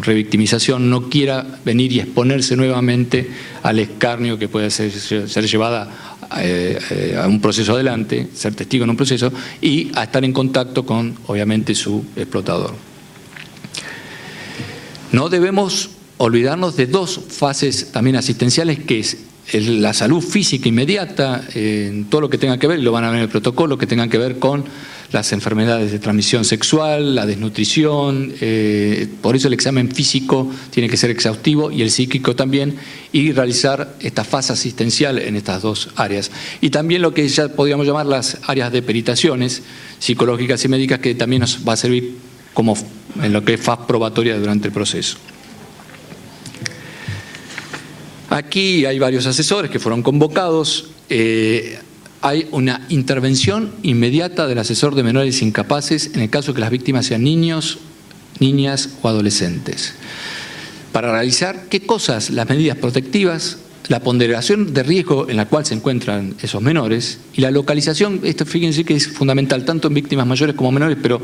revictimización no quiera venir y exponerse nuevamente al escarnio que puede ser llevada a un proceso adelante, ser testigo en un proceso y a estar en contacto con, obviamente, su explotador. No debemos olvidarnos de dos fases también asistenciales, que es la salud física inmediata, en todo lo que tenga que ver, lo van a ver en el protocolo, que tengan que ver con las enfermedades de transmisión sexual, la desnutrición, por eso el examen físico tiene que ser exhaustivo y el psíquico también, y realizar esta fase asistencial en estas dos áreas. Y también lo que ya podríamos llamar las áreas de peritaciones psicológicas y médicas, que también nos va a servir como en lo que es fase probatoria durante el proceso. Aquí hay varios asesores que fueron convocados. Hay una intervención inmediata del asesor de menores incapaces en el caso que las víctimas sean niños, niñas o adolescentes. Para realizar, ¿qué cosas? Las medidas protectivas, la ponderación de riesgo en la cual se encuentran esos menores y la localización. Esto, fíjense que es fundamental tanto en víctimas mayores como menores, pero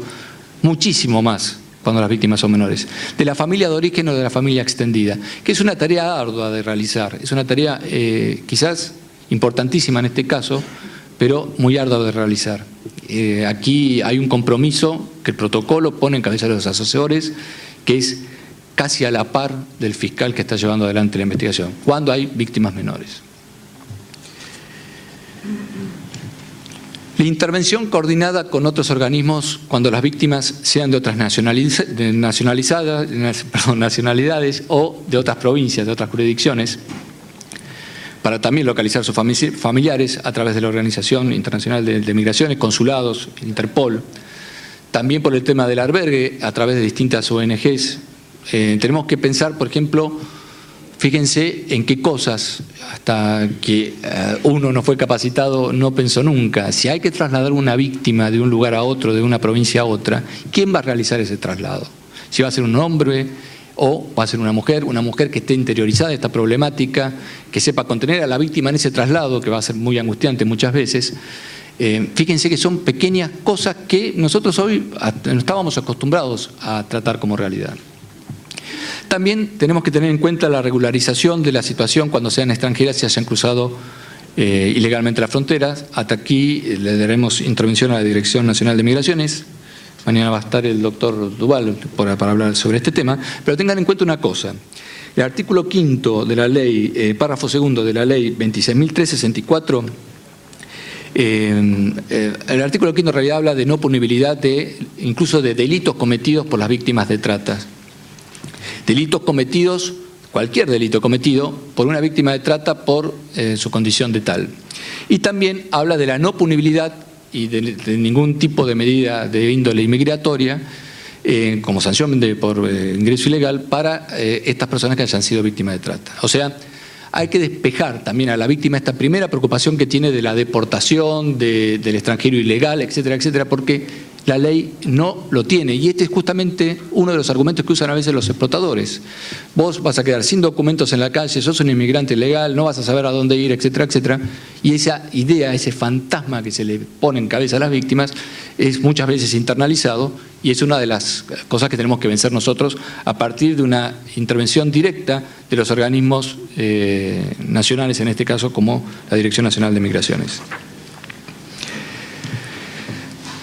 muchísimo más cuando las víctimas son menores, de la familia de origen o de la familia extendida, que es una tarea ardua de realizar, es una tarea quizás importantísima en este caso, pero muy ardua de realizar. Aquí hay un compromiso que el protocolo pone en cabeza de los asesores, que es casi a la par del fiscal que está llevando adelante la investigación, cuando hay víctimas menores. La intervención coordinada con otros organismos cuando las víctimas sean de otras nacionalidades o de otras provincias, de otras jurisdicciones, para también localizar sus familiares a través de la Organización Internacional de Migraciones, consulados, Interpol. También por el tema del albergue, a través de distintas ONGs. Tenemos que pensar, por ejemplo, fíjense en qué cosas, hasta que uno no fue capacitado, no pensó nunca. Si hay que trasladar una víctima de un lugar a otro, de una provincia a otra, ¿quién va a realizar ese traslado? Si va a ser un hombre o va a ser una mujer que esté interiorizada esta problemática, que sepa contener a la víctima en ese traslado, que va a ser muy angustiante muchas veces. Fíjense que son pequeñas cosas que nosotros hoy no estábamos acostumbrados a tratar como realidad. También tenemos que tener en cuenta la regularización de la situación cuando sean extranjeras y se hayan cruzado ilegalmente las fronteras. Hasta aquí le daremos intervención a la Dirección Nacional de Migraciones. Mañana va a estar el doctor Duval para hablar sobre este tema. Pero tengan en cuenta una cosa. El artículo 5 de la ley, párrafo segundo de la ley 26.364, el artículo 5 en realidad habla de no punibilidad incluso de delitos cometidos por las víctimas de trata. Delitos cometidos, cualquier delito cometido por una víctima de trata por su condición de tal. Y también habla de la no punibilidad y de ningún tipo de medida de índole inmigratoria como sanción por ingreso ilegal para estas personas que hayan sido víctimas de trata. O sea, hay que despejar también a la víctima esta primera preocupación que tiene de la deportación, del extranjero ilegal, etcétera, etcétera, porque la ley no lo tiene. Y este es justamente uno de los argumentos que usan a veces los explotadores. Vos vas a quedar sin documentos en la calle, sos un inmigrante ilegal, no vas a saber a dónde ir, etcétera, etcétera. Y esa idea, ese fantasma que se le pone en cabeza a las víctimas es muchas veces internalizado y es una de las cosas que tenemos que vencer nosotros a partir de una intervención directa de los organismos nacionales, en este caso como la Dirección Nacional de Migraciones.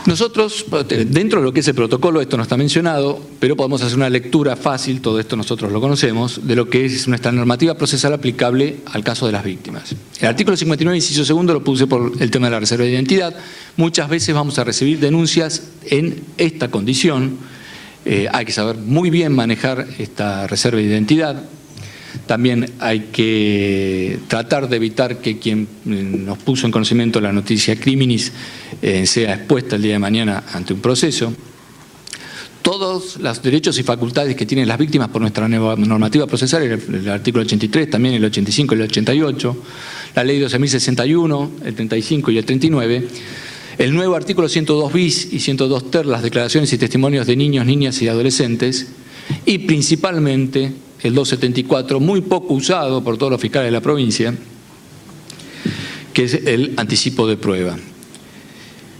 Nosotros, dentro de lo que es el protocolo, esto no está mencionado, pero podemos hacer una lectura fácil, todo esto nosotros lo conocemos, de lo que es nuestra normativa procesal aplicable al caso de las víctimas. El artículo 59, inciso segundo, lo puse por el tema de la reserva de identidad. Muchas veces vamos a recibir denuncias en esta condición. Hay que saber muy bien manejar esta reserva de identidad. También hay que tratar de evitar que quien nos puso en conocimiento la noticia criminis sea expuesta el día de mañana ante un proceso. Todos los derechos y facultades que tienen las víctimas por nuestra nueva normativa procesal, el artículo 83, también el 85 y el 88, la ley 12.061, el 35 y el 39, el nuevo artículo 102 bis y 102 ter, las declaraciones y testimonios de niños, niñas y adolescentes, y principalmente el 274, muy poco usado por todos los fiscales de la provincia, que es el anticipo de prueba.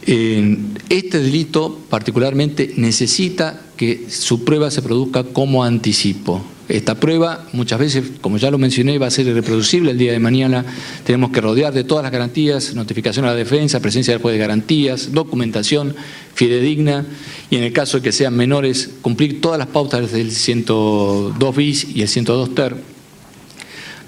Este delito particularmente necesita que su prueba se produzca como anticipo. Esta prueba muchas veces, como ya lo mencioné, va a ser irreproducible el día de mañana. Tenemos que rodear de todas las garantías, notificación a la defensa, presencia del juez de garantías, documentación fidedigna y en el caso de que sean menores, cumplir todas las pautas del 102 bis y el 102 ter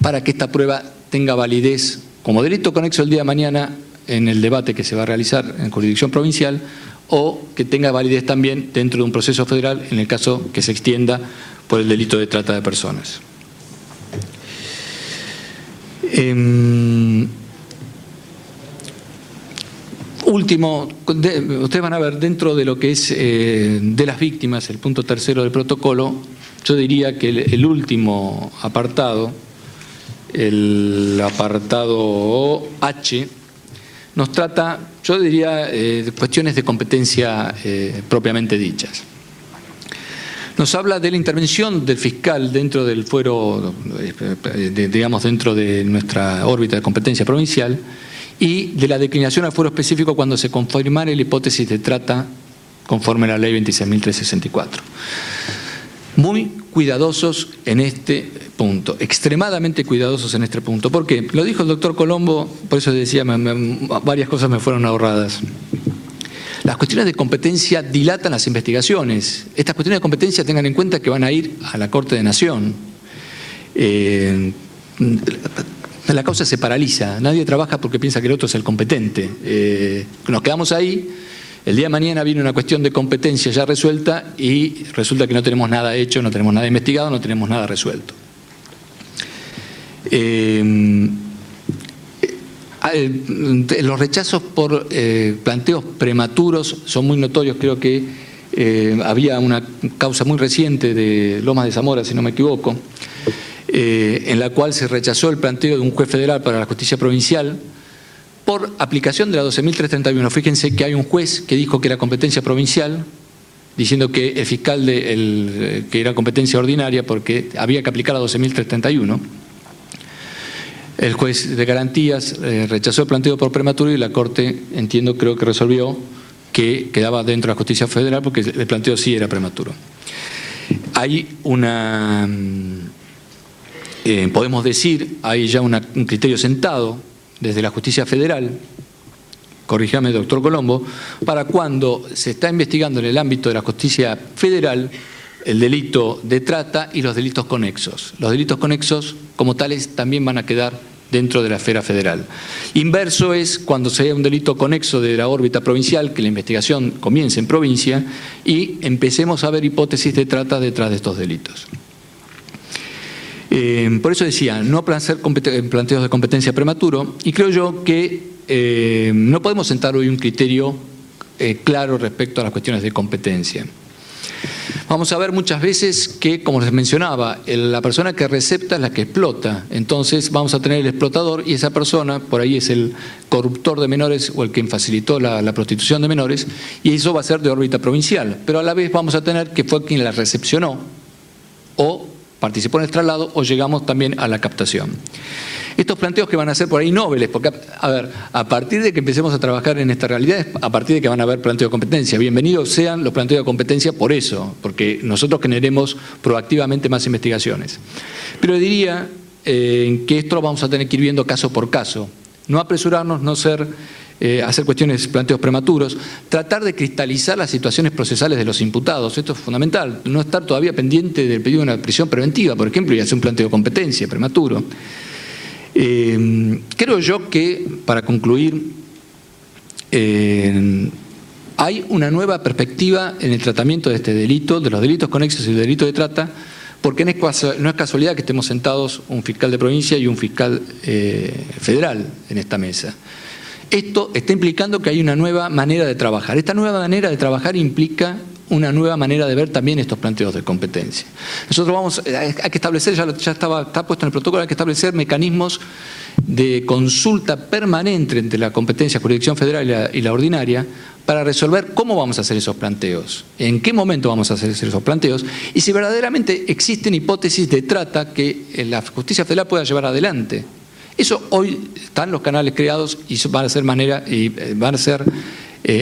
para que esta prueba tenga validez como delito conexo el día de mañana en el debate que se va a realizar en jurisdicción provincial o que tenga validez también dentro de un proceso federal en el caso que se extienda por el delito de trata de personas. Último, ustedes van a ver dentro de lo que es de las víctimas, el punto tercero del protocolo, yo diría que el último apartado, el apartado H, nos trata, yo diría, de cuestiones de competencia propiamente dichas. Nos habla de la intervención del fiscal dentro del fuero, digamos, dentro de nuestra órbita de competencia provincial y de la declinación al fuero específico cuando se confirmare la hipótesis de trata conforme a la ley 26.364. Muy cuidadosos en este punto, extremadamente cuidadosos en este punto. ¿Por qué? Lo dijo el doctor Colombo, por eso decía, varias cosas me fueron ahorradas. Las cuestiones de competencia dilatan las investigaciones. Estas cuestiones de competencia tengan en cuenta que van a ir a la Corte de Nación. La causa se paraliza, nadie trabaja porque piensa que el otro es el competente. Nos quedamos ahí, el día de mañana viene una cuestión de competencia ya resuelta y resulta que no tenemos nada hecho, no tenemos nada investigado, no tenemos nada resuelto. Los rechazos por planteos prematuros son muy notorios. Creo que había una causa muy reciente de Lomas de Zamora, si no me equivoco, en la cual se rechazó el planteo de un juez federal para la justicia provincial por aplicación de la 12.331. Fíjense que hay un juez que dijo que era competencia provincial diciendo que el fiscal que era competencia ordinaria porque había que aplicar a 12.331. El juez de garantías rechazó el planteo por prematuro y la Corte, creo que resolvió que quedaba dentro de la justicia federal porque el planteo sí era prematuro. Hay podemos decir, hay ya un criterio sentado desde la justicia federal, corríjame, doctor Colombo, para cuando se está investigando en el ámbito de la justicia federal el delito de trata y los delitos conexos. Los delitos conexos, como tales, también van a quedar dentro de la esfera federal. Inverso es cuando sea un delito conexo de la órbita provincial, que la investigación comience en provincia y empecemos a ver hipótesis de trata detrás de estos delitos. Por eso decía, no hacer planteos de competencia prematuro, y creo yo que no podemos sentar hoy un criterio claro respecto a las cuestiones de competencia. Vamos a ver muchas veces que, como les mencionaba, la persona que recepta es la que explota. Entonces vamos a tener el explotador y esa persona, por ahí es el corruptor de menores o el que facilitó la prostitución de menores, y eso va a ser de órbita provincial. Pero a la vez vamos a tener que fue quien la recepcionó o participó en el traslado o llegamos también a la captación. Estos planteos que van a ser por ahí nobles, porque, a ver, a partir de que empecemos a trabajar en esta realidad, a partir de que van a haber planteos de competencia, bienvenidos sean los planteos de competencia por eso, porque nosotros generemos proactivamente más investigaciones. Pero diría que esto lo vamos a tener que ir viendo caso por caso, no apresurarnos, no hacer cuestiones, planteos prematuros, tratar de cristalizar las situaciones procesales de los imputados, esto es fundamental, no estar todavía pendiente del pedido de una prisión preventiva, por ejemplo, y hacer un planteo de competencia prematuro. Creo yo que, para concluir, hay una nueva perspectiva en el tratamiento de este delito, de los delitos conexos y el delito de trata, porque no es casualidad que estemos sentados un fiscal de provincia y un fiscal federal en esta mesa. Esto está implicando que hay una nueva manera de trabajar. Esta nueva manera de trabajar implica una nueva manera de ver también estos planteos de competencia. Nosotros hay que establecer, está puesto en el protocolo, hay que establecer mecanismos de consulta permanente entre la competencia jurisdicción federal y la ordinaria para resolver cómo vamos a hacer esos planteos, en qué momento vamos a hacer esos planteos y si verdaderamente existen hipótesis de trata que la justicia federal pueda llevar adelante. Eso hoy están los canales creados y van a ser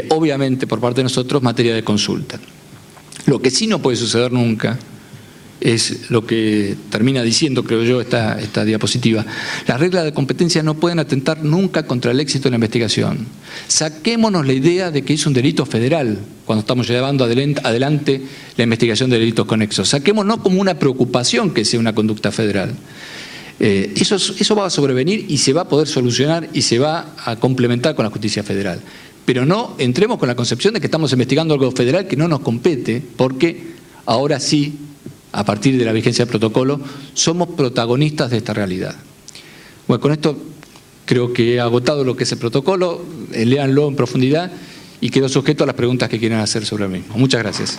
obviamente por parte de nosotros materia de consulta. Lo que sí no puede suceder nunca es lo que termina diciendo, creo yo, esta diapositiva. Las reglas de competencia no pueden atentar nunca contra el éxito de la investigación. Saquémonos la idea de que es un delito federal cuando estamos llevando adelante la investigación de delitos conexos. Saquémonos como una preocupación que sea una conducta federal. Eso va a sobrevenir y se va a poder solucionar y se va a complementar con la justicia federal. Pero no entremos con la concepción de que estamos investigando algo federal que no nos compete, porque ahora sí, a partir de la vigencia del protocolo, somos protagonistas de esta realidad. Bueno, con esto creo que he agotado lo que es el protocolo, léanlo en profundidad y quedo sujeto a las preguntas que quieran hacer sobre el mismo. Muchas gracias.